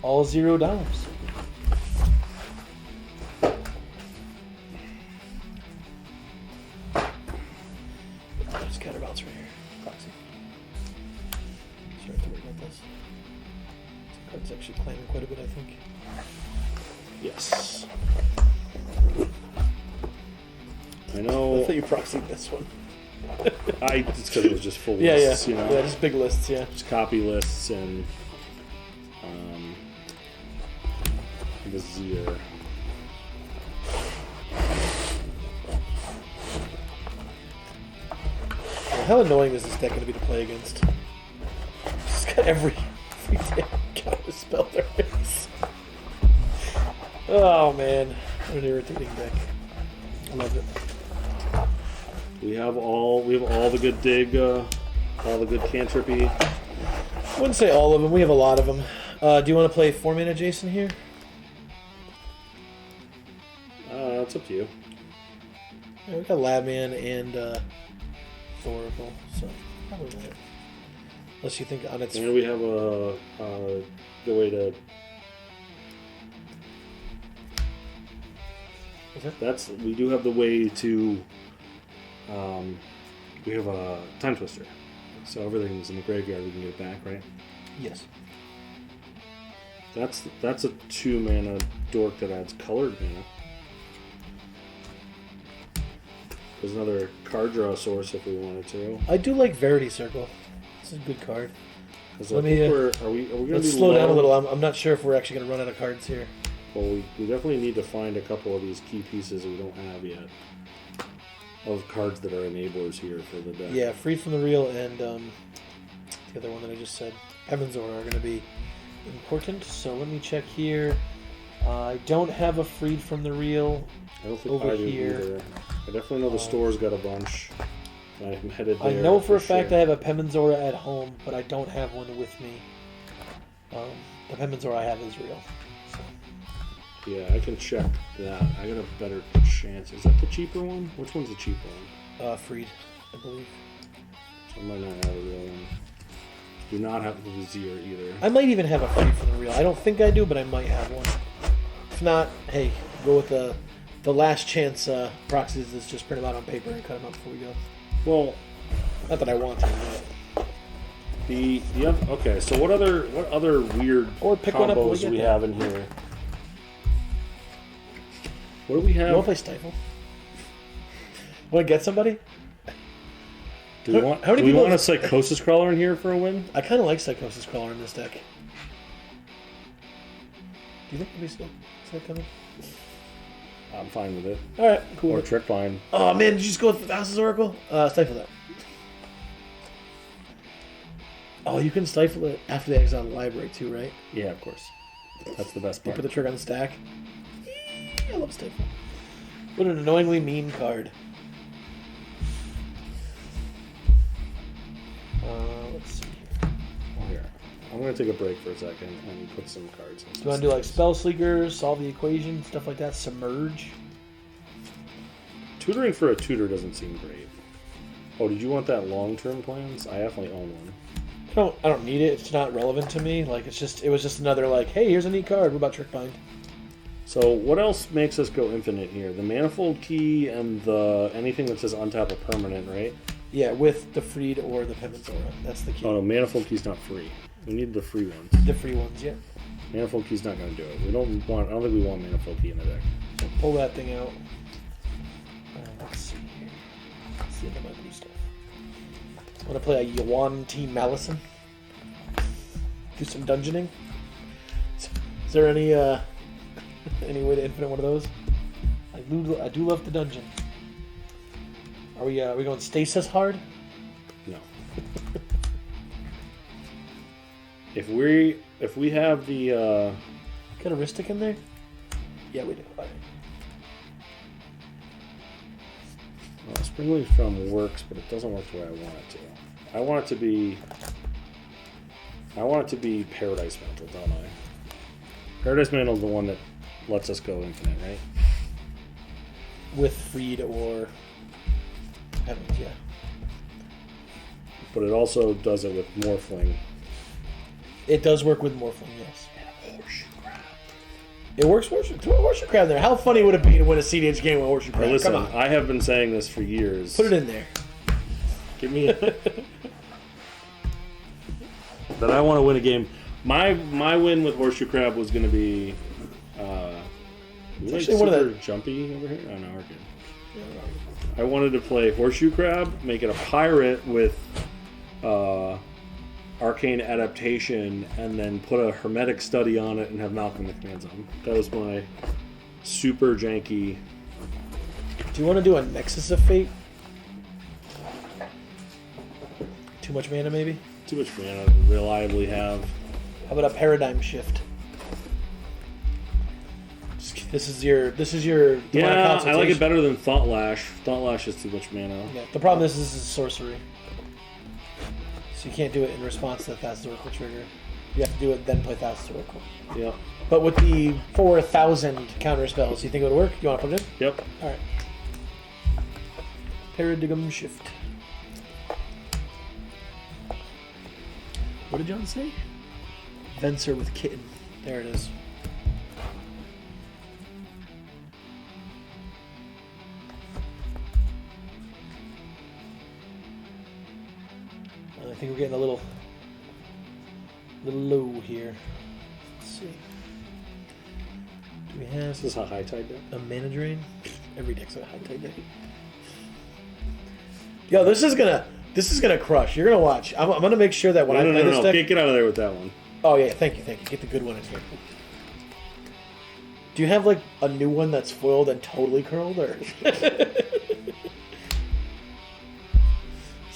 All $0. There's Catabouts right here. Proxy. Sorry to worry about this. This card's actually claiming quite a bit, I think. Yes. I know. I thought you proxied this one. It's because it was just full Yeah, lists, yeah. you know? Yeah, just big lists, yeah. Just copy lists and Vizier. Well, how annoying is this deck going to be to play against? It's got every damn counter spell there is. Oh man, what an irritating deck. I love it. We have all the good dig, all the good cantrippy. I wouldn't say all of them. We have a lot of them. Do you want to play 4-mana Jason here? It's up to you. Yeah, we got Labman and Thorible, so probably not. Unless you think on its. And we have a the way to. What's that? We do have the way to. We have a Time Twister, so everything's in the graveyard. We can get it back, right? Yes. That's a 2-mana dork that adds colored mana. There's another card draw source if we wanted to. I do like Verity Circle. It's a good card. Let me. Are we going to let's slow down a little. I'm not sure if we're actually going to run out of cards here. Well, we definitely need to find a couple of these key pieces we don't have yet. Of cards that are enablers here for the deck. Yeah, Freed from the Real and the other one that I just said, Heaven's Aura, are going to be important. So let me check here. I don't have a Freed from the Real I don't think over I do here. either. I definitely know the store's got a bunch. I'm headed there. I know for a fact sure. I have a Pemenzora at home, but I don't have one with me. The Pemenzora I have is real. So. Yeah, I can check that. I got a better chance. Is that the cheaper one? Which one's the cheaper one? Freed, I believe. So I might not have a real one. Do not have the Vizier either. I might even have a Freed from the Real. I don't think I do, but I might have one. If not, hey, go with the last chance proxies that's just print them out on paper and cut them up before we go. Well, not that I want to, but... Okay, so what other weird or pick one up when we combos get do we there. have in here? What do we have? You want to play Stifle? Want to get somebody? Do we want? How many do we people- want a Psychosis Crawler in here for a win? I kind of like Psychosis Crawler in this deck. Do you think we still is that coming? I'm fine with it. All right, cool. Or Trick Line. Oh man, did you just go with the Thousands Oracle? Stifle that. Oh, you can stifle it after they exile the library too, right? Yeah, of course. That's the best You part. put the trigger on the stack. I love Stifle. What an annoyingly mean card. Let's see here. Oh, here. I'm going to take a break for a second and put some cards in. Do you want to do like Spell Sleeker, Solve the Equation, stuff like that? Submerge? Tutoring for a tutor doesn't seem great. Oh, did you want that long-term plans? I definitely own one. I don't need it. It's not relevant to me. Like it was just another like, hey, here's a neat card. What about Trick Bind? So what else makes us go infinite here? The Manifold Key and the anything that says untap a permanent, right? Yeah, with the Freed or the Pemenzora. That's the key. Oh no, Manifold Key's not free. We need the free ones. The free ones, yeah. Manifold Key's not going to do it. I don't think we want Manifold Key in the deck. So pull that thing out. Let's see here. Let's see if I might do stuff. Want to play a Yuan Team Malison? Do some dungeoning? Is there any Any way to infinite one of those? I do love the dungeon. Are we going stasis hard? No. If we have the Got a Ristic in there? Yeah, we do. All right. well, Springleaf Drum works, but it doesn't work the way I want it to. I want it to be Paradise Mantle, don't I? Paradise Mantle is the one that lets us go infinite, right? With Freed or Heavens, yeah. But it also does it with Morphling. It does work with Morphling, yes. And Horseshoe Crab. It works. Throw a Horseshoe Crab there. How funny would it be to win a cEDH game with Horseshoe Crab? Now listen, Come on. I have been saying this for years. Put it in there. Give me that I want to win a game. My win with Horseshoe Crab was going to be actually one of the jumpy over here. Oh no, we're good. I wanted to play Horseshoe Crab, make it a pirate with Arcane Adaptation, and then put a Hermetic Study on it and have Malcolm the commands on. That was my super janky. Do you want to do a Nexus of Fate? Too much mana, maybe? Too much mana to reliably have. How about a Paradigm Shift? This is your Yeah, I like it better than Thought Lash. Thought Lash is too much mana. Yeah, the problem is this is sorcery. So you can't do it in response to the Thassa's Oracle trigger. You have to do it, then play Thassa's Oracle. Yep. But with the 4,000 counter spells, you think it would work? You want to put it in? Yep. Alright. Paradigm Shift. What did John say? Venser with Kitten. There it is. I think we're getting a little low here. Let's see. Do we have Is this a high tide deck? a mana drain? Every deck's a high tide deck. Yo, this is gonna crush. You're gonna watch. I'm gonna make sure that when I play this deck. Get out of there with that one. Oh yeah, thank you. Get the good one in here. Do you have like a new one that's foiled and totally curled, or? This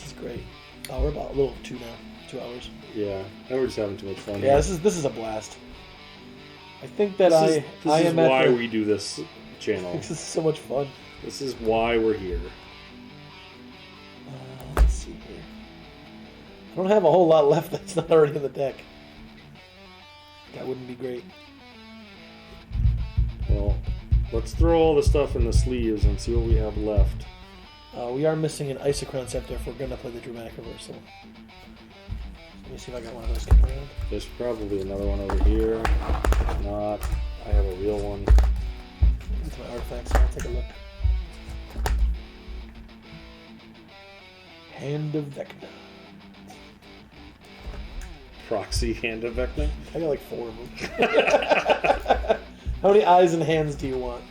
is great. Oh, we're about a little 2 now. 2 hours. Yeah, now we're just having too much fun. Yeah, here. this is a blast. I think that This is am why at the, we do this channel. This is so much fun. This is why we're here. Let's see here. I don't have a whole lot left that's not already in the deck. That wouldn't be great. Well, let's throw all the stuff in the sleeves and see what we have left. We are missing an Isochron Scepter if we're going to play the Dramatic Reversal. Let me see if I got one of those kicking around. There's probably another one over here. If not, I have a real one. Into my artifacts, I'll take a look. Hand of Vecna. Proxy Hand of Vecna. I got like 4 of them. How many eyes and hands do you want?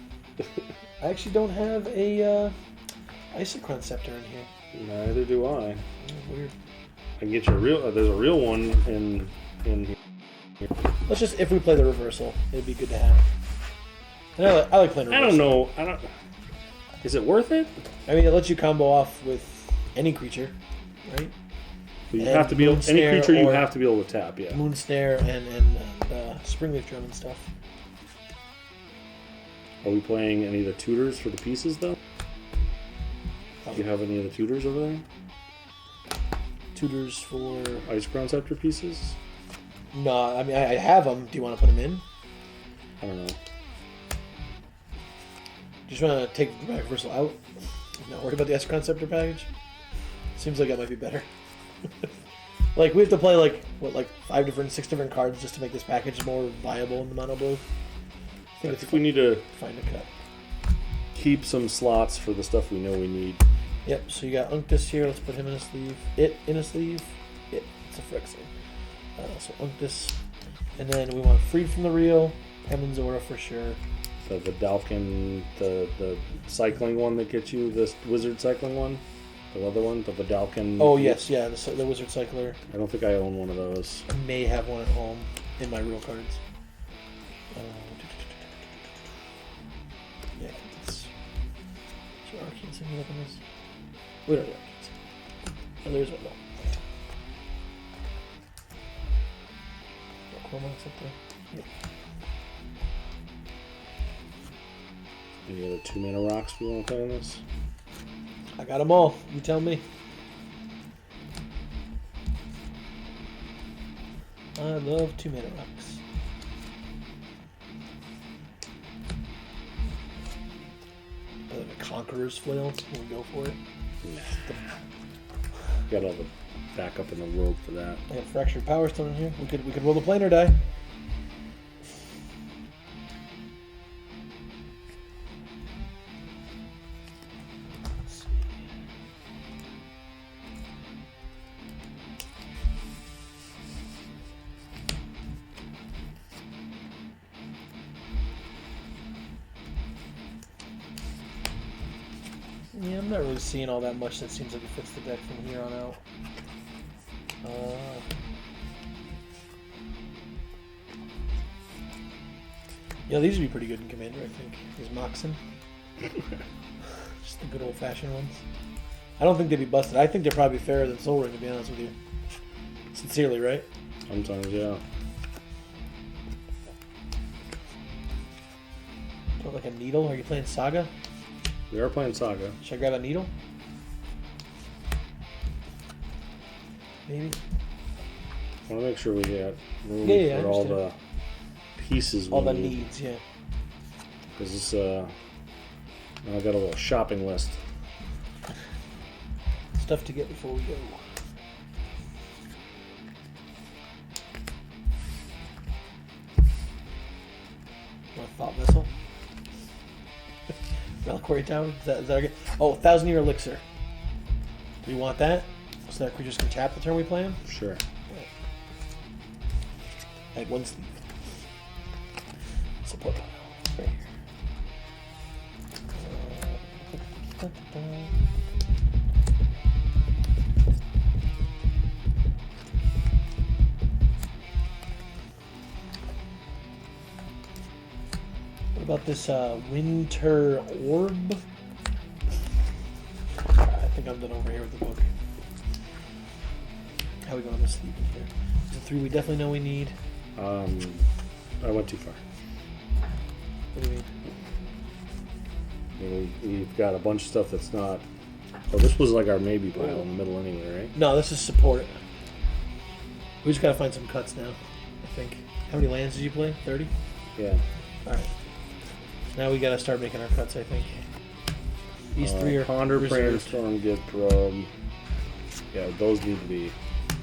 I actually don't have a Isochron Scepter in here. Neither do I. Oh, weird. I can get you a real. There's a real one in here. Let's just, if we play the reversal, it'd be good to have. And I like playing reversal. I don't know. Is it worth it? I mean, it lets you combo off with any creature, right? But you And have to be able. Any Moonsnare creature you or- have to be able to tap. Yeah. Moonsnare and Springleaf Drum and stuff. Are we playing any of the tutors for the pieces though? Do you have any of the tutors over there? Tutors for... Ice Crown Scepter pieces? No, I mean, I have them. Do you want to put them in? I don't know. Just want to take the Dramatic Reversal out? Not worry about the Isochron Scepter package? Seems like that might be better. Like, we have to play, like, what, like 6 different cards just to make this package more viable in the mono blue? I think we need to Find a cut. keep some slots for the stuff we know we need. Yep, so you got Unctus here. Let's put him in a sleeve. It in a sleeve. It's a Phyrexian. So Unctus. And then we want Freed from the Real. Heaven's Aura for sure. The Vidalcan, the cycling one that gets you, this wizard cycling one, the other one, the Vidalcan. Oh, yes, yeah, the Wizard Cycler. I don't think I own one of those. I may have one at home in my real cards. Can you look at this? We don't know. Oh, there's one. Cormac's up there. Yep. Any other 2-mana rocks we want to play on this? I got them all. You tell me. I love 2-mana rocks. The Conqueror's Flails. Can we go for it? Nah. Got all the backup in the rogue for that. I got Fractured Power Stone in here. We could roll the planar die. Yeah, I'm not really seeing all that much that seems like it fits the deck from here on out. Yeah, these would be pretty good in Commander, I think. These Moxen. Just the good old-fashioned ones. I don't think they'd be busted. I think they're probably fairer than Soul Ring, to be honest with you. Sincerely, right? Sometimes, yeah. Put like a needle? Are you playing Saga? We are playing Saga. Should I grab a needle? Maybe. I want to make sure we got room Yeah, for all the pieces all we the need. needs, yeah. Because this, now I got a little shopping list. Stuff to get before we go. Want a Thought Vessel? Reliquary Tower? Is that okay? Oh, 1,000-year Elixir. Do you want that? So that creatures can tap the turn we play them? Sure. Like one sleeve. Support pile. Right here. What about this Winter Orb? I think I'm done over here with the book. How are we going to sleep in here? Is it 3 we definitely know we need? I went too far. What do you mean? We've got a bunch of stuff that's not... Oh, this was like our maybe pile in the middle anyway, right? No, this is support. We just got to find some cuts now, I think. How many lands did you play? 30? Yeah. Alright. Now we got to start making our cuts, I think. These 3 are Ponder, reserved. Brainstorm, Get Probe. Yeah, those need to be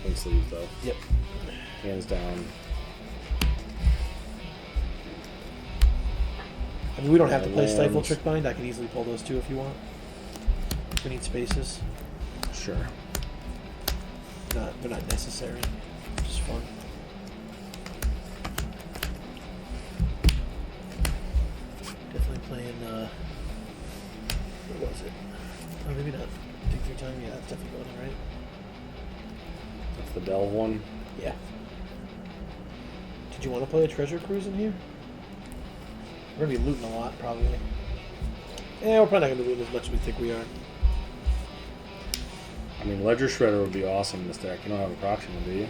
in sleeves, though. Yep. Hands down. I mean, we don't have to play Stifle Lands. Trick Bind. I can easily pull those 2 if you want. We need spaces. Sure. They're not necessary. Just fun. Definitely playing, what was it? Oh, maybe not. Dig Through Time? Yeah, that's definitely going in, right? That's the Delve one. Yeah. Did you want to play a Treasure Cruise in here? We're going to be looting a lot, probably. Yeah, we're probably not going to be looting as much as we think we are. I mean, Ledger Shredder would be awesome in this deck. You don't have a proxy one, do you?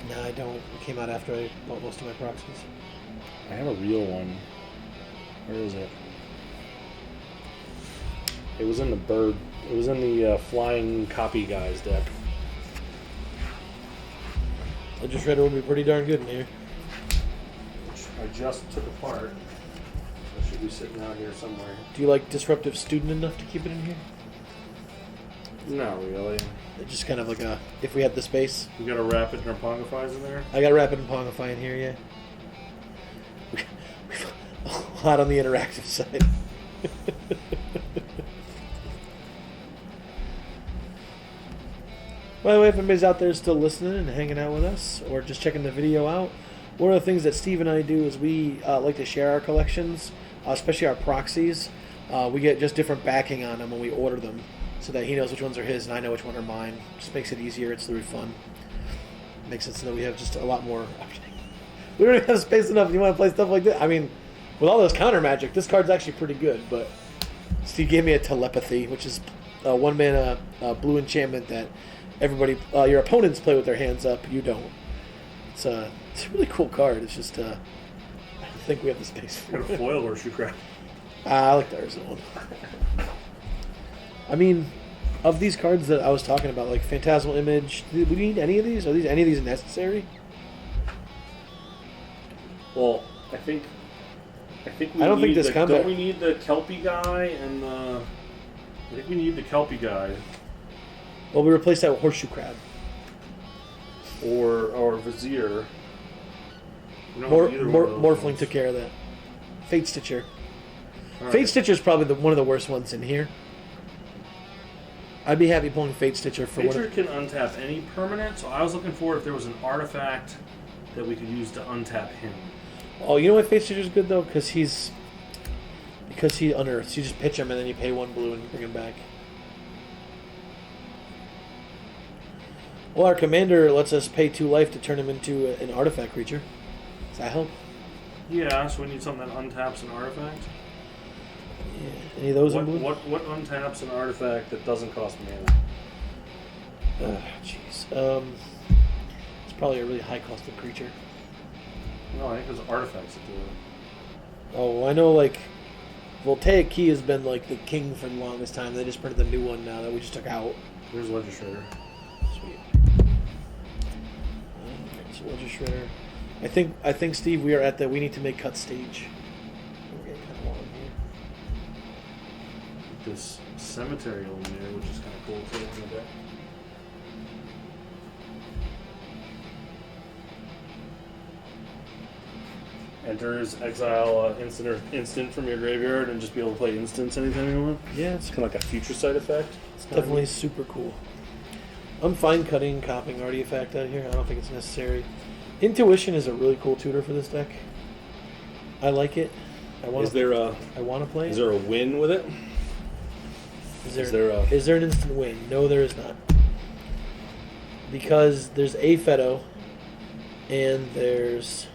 No, I don't. It came out after I bought most of my proxies. I have a real one. Where is it? It was in the bird. It was in the flying copy guys deck. Ledger Shredder would be pretty darn good in here. Which I just took apart. It should be sitting out here somewhere. Do you like Disruptive Student enough to keep it in here? Not really. It's just kind of like a, if we had the space. We got a Rapid Nerpongifies in there. I got Rapid and Pongify in here, yeah. We've a lot on the interactive side. By the way, if anybody's out there still listening and hanging out with us, or just checking the video out, one of the things that Steve and I do is we like to share our collections, especially our proxies. We get just different backing on them when we order them, so that he knows which ones are his and I know which ones are mine. Just makes it easier. It's really fun. Makes it so that we have just a lot more. We don't even have space enough. You want to play stuff like this? I mean, with all this counter magic, this card's actually pretty good, but Steve gave me a telepathy, which is a 1-mana blue enchantment that everybody, your opponents play with their hands up. You don't. It's a really cool card. It's just I don't think we have the space for Got a it. foil horseshoe crab. I like the Urza one. I mean, of these cards that I was talking about, like Phantasmal Image, do we need any of these? Are any of these necessary? Well, I think we I don't think need this combat. Don't we need the Kelpie guy and the? I think we need the Kelpie guy Well, we replaced that with Horseshoe Crab. or Vizier. We don't have either one of those Morphling ones. took care of that. Fate Stitcher. All Fate right. Stitcher is probably one of the worst ones in here. I'd be happy pulling Fate Stitcher for Stitcher one. can untap any permanent, so I was looking for if there was an artifact that we could use to untap him. Oh, you know why Fate Stitcher's good though? Because he unearths. You just pitch him and then you pay 1 blue and you bring him back. Well, our commander lets us pay 2 life to turn him into an artifact creature. Does that help? Yeah, so we need something that untaps an artifact. Yeah. Any of those What, in blue? what untaps an artifact that doesn't cost mana? Jeez. It's probably a really high costed creature. No, I think there's artifacts that do it. Oh, well, I know, like, Voltaic Key has been, like, the king for the longest time. They just printed the new one now that we just took out. There's Legislator. Sweet. So we'll just shredder. I think, Steve, we are at the we need to make cut stage. We're getting kind of long here. This cemetery illuminator, which is kind of cool too in the deck. Enters, exile instant from your graveyard, and just be able to play instants anytime you want. Yeah, it's It's kind of like a future sight effect. It's definitely super cool. I'm fine cutting, copying artifact out here. I don't think it's necessary. Intuition is a really cool tutor for this deck. I like it. I want Is there a to play is it. there a win with it? Is there an instant win? No, there is not. Because there's a Fedo, and there's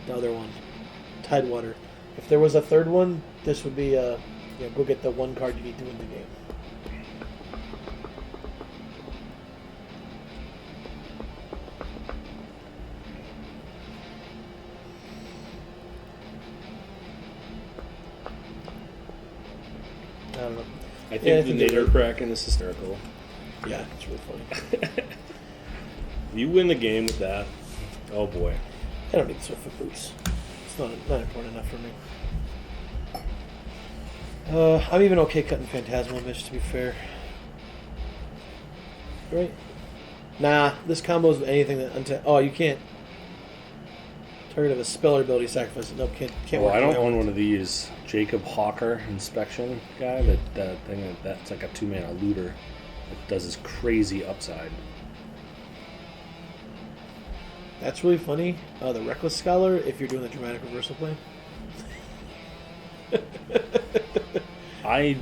the other one, Tidewater. If there was a third one, this would be go get the one card you need to win the game. I don't know. I think Yeah, I the think they're Nader right. Kraken is hysterical. Yeah, it's really funny. If you win the game with that, oh boy. I don't need Swiftfoot Boots. It's not important enough for me. I'm even okay cutting Phantasmal Image, to be fair. Right? Nah, this combo's anything that oh, you can't. Target of a spell or ability sacrifice. Nope, can't Well, work I don't around. own one of these Jacob Hawker inspection guy. That thing that's like a 2-mana looter that does this crazy upside. That's really funny. The Reckless Scholar, if you're doing the dramatic reversal play. I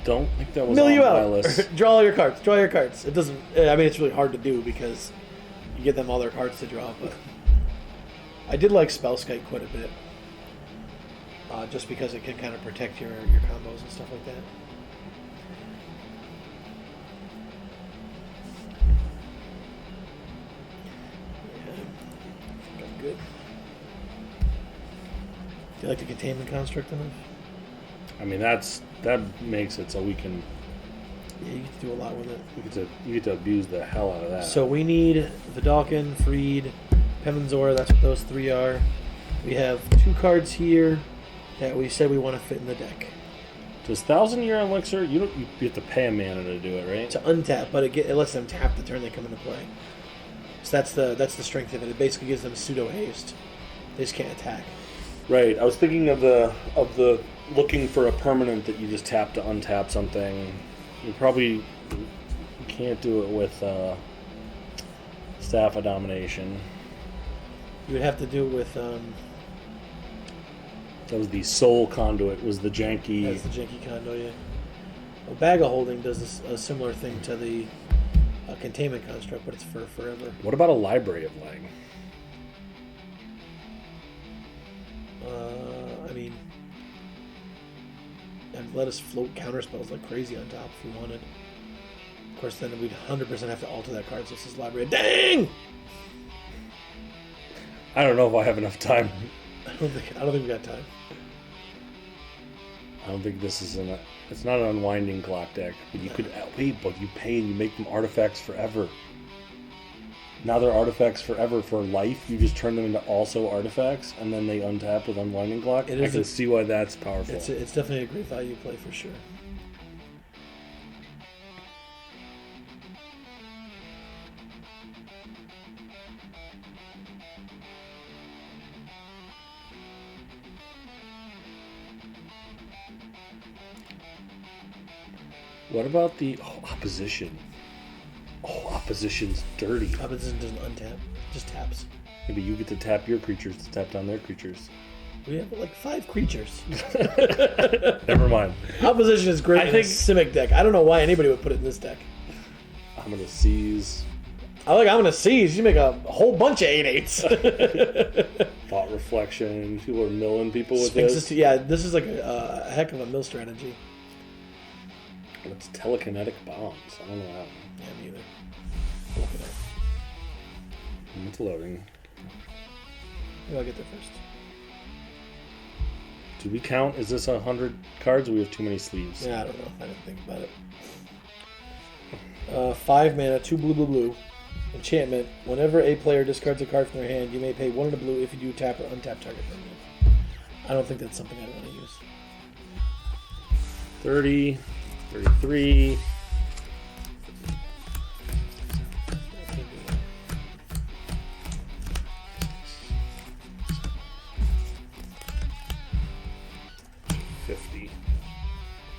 don't think that was Mill on you my out. list. Draw all your cards. Draw your cards. It doesn't. I mean, it's really hard to do because you get them all their cards to draw. But I did like Spellskite quite a bit, just because it can kind of protect your combos and stuff like that. Yeah, I think I'm good. Do you like the containment construct enough? I mean, that makes it so we can Yeah, you get to do a lot with it. you get to abuse the hell out of that. So we need Vidalkin, Freed, Pemenzora. That's what those 3 are. We have 2 cards here that we said we want to fit in the deck. Does 1,000-Year Elixir? You have to pay a mana to do it, right? To untap, but it lets them tap the turn they come into play. So that's the strength of it. It basically gives them pseudo haste. They just can't attack. Right. I was thinking of the looking for a permanent that you just tap to untap something. You probably can't do it with Staff of Domination. You would have to do it with That was the Soul Conduit. Was the janky? that's the janky condo, yeah. Well, Bag of Holding does a similar thing to the containment construct, but it's for forever. What about a Library of Leg? I mean, and let us float counter spells like crazy on top if we wanted. Of course, then we'd 100% have to alter that card. So it's his library. Dang! I don't know if I have enough time. I don't think we got time. I don't think this is it's not an unwinding clock deck. But you could wait, but you pay and you make them artifacts forever. Now they're artifacts forever for life. You just turn them into also artifacts, and then they untap with unwinding clock. I can see why that's powerful. It's definitely a great value play for sure. What about the opposition? Oh, opposition's dirty. Opposition doesn't untap, just taps. Maybe you get to tap your creatures to tap down their creatures. We have like 5 creatures. Never mind. Opposition is great in a Simic deck. I don't know why anybody would put it in this deck. I'm gonna seize. I'm gonna seize. You make a whole bunch of 8/8s. Thought reflection. People are milling people with Sphinx this. Yeah, this is like a heck of a mill strategy. What's telekinetic bombs? I don't know that one. Yeah, me either. Look at that. It's loading. Maybe I'll get there first. Do we count? Is this 100 cards or we have too many sleeves? Yeah, I don't know. I didn't think about it. 5 mana, 2 blue. Enchantment. Whenever a player discards a card from their hand, you may pay 1 in a blue if you do tap or untap target permanent. I don't think that's something I'd want to use. 30, 33.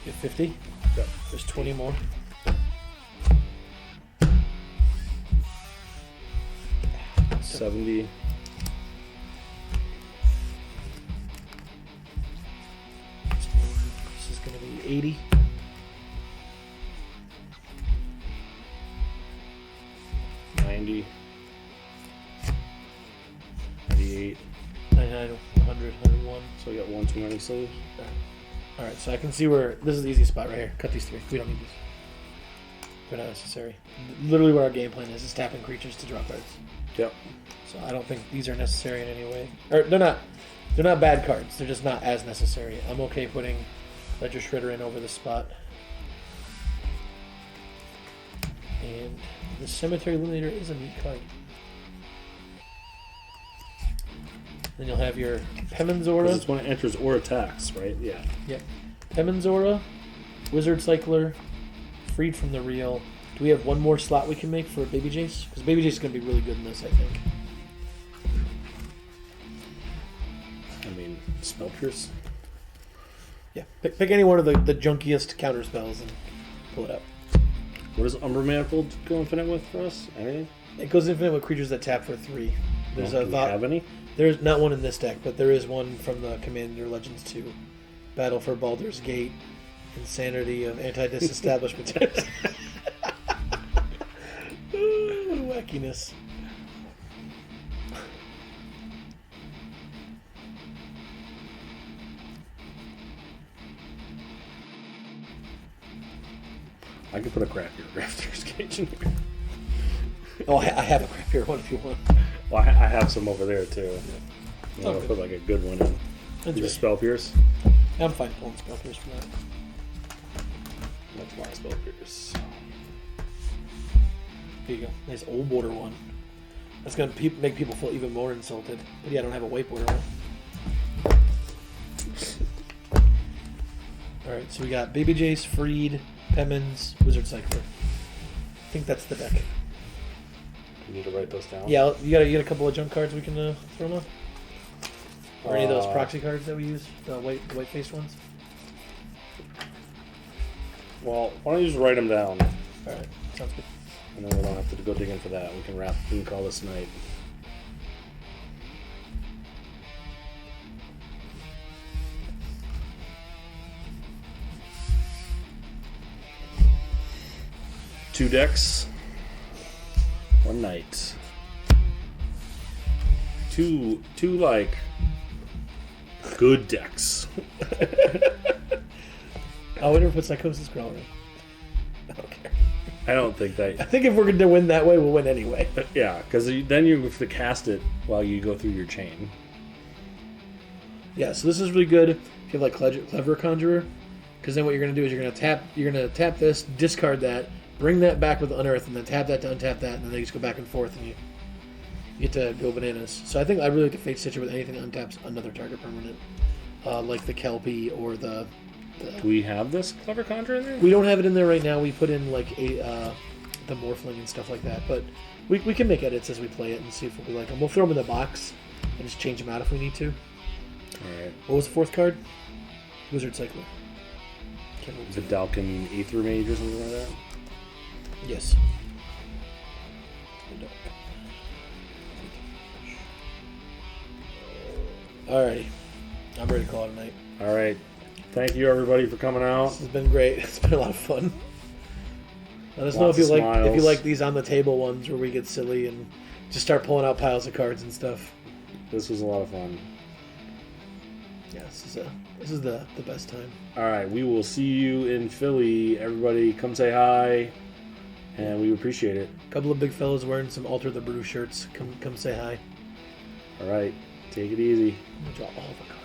Get 50? Yep. There's 20 more. Yeah. 70. This is going to be 80. 90. 98. 99, 100, 101. So we got one too many sleeves. Alright, so I can see where this is the easy spot right here. Cut these 3. We don't need these. They're not necessary. Literally what our game plan is tapping creatures to draw cards. Yep. So I don't think these are necessary in any way. Or they're not bad cards. They're just not as necessary. I'm okay putting Ledger Shredder in over this spot. And the Cemetery Illuminator is a neat card. Then you'll have your Pemenzora. It's when it enters or attacks, right? Yeah. Yep. Pemenzora, Wizard Cycler, Freed from the Reel. Do we have one more slot we can make for Baby Jace? Because Baby Jace is going to be really good in this, I think. I mean, Spell Pierce. Yeah. Pick any one of the junkiest counter spells and pull it up. What does Umbra Manifold go infinite with for us? Anything? It goes infinite with creatures that tap for 3. There's Do we have any? There's not one in this deck, but there is one from the Commander Legends 2. Battle for Baldur's Gate. Insanity of Anti-Disestablishment. What a wackiness. I could put a crappier Grafter's Cage in here. Oh, I have a crappier one if you want. Well, I have some over there too. Yeah. I'll put like a good one in. That's Just right. Spell Pierce. I'm fine pulling Spell Pierce for that. That's my Spell Pierce. Here you go. Nice old border one. That's going to make people feel even more insulted. But yeah, I don't have a white border one. Alright, so we got Baby Jace, Freed, Pemmons, Wizard Cycler. I think that's the deck. You need to write those down. Yeah, you got a couple of junk cards we can throw them on? Or any of those proxy cards that we use? The white-faced ones? Well, why don't you just write them down? Alright, sounds good. And then we don't have to go digging for that. We can call this night. Two decks. One night. Two like good decks. Oh, we never put Psychosis Crawler in. I don't care. I don't think I that. think if we're going to win that way, we'll win anyway. Yeah, because then you have to cast it while you go through your chain. Yeah, so this is really good if you have like Clever Conjurer, because then what you're going to do is you're going to tap this, discard that, bring that back with Unearth, and then tap that to untap that, and then they just go back and forth, and you get to go bananas. So I think I really like the Fate Stitcher with anything that untaps another target permanent, like the Kelpie or the. Do we have this Clever Conjurer in there? We don't have it in there right now. We put in like the Morphling and stuff like that, but we can make edits as we play it and see if we like them. We'll throw them in the box and just change them out if we need to. All right. What was the fourth card? Wizard Cycler. Vidalcan Aether Mage or something like that? Yes. Alrighty. I'm ready to call it a night. All right. Thank you, everybody, for coming out. This has been great. It's been a lot of fun. Let us know Lots if you of like smiles. these on the table ones where we get silly and just start pulling out piles of cards and stuff. This was a lot of fun. Yeah, this is the best time. All right. We will see you in Philly. Everybody, come say hi, and we appreciate it. A couple of big fellas wearing some Alter the Brew shirts. Come say hi. All right. Take it easy. I'm gonna draw all the cards.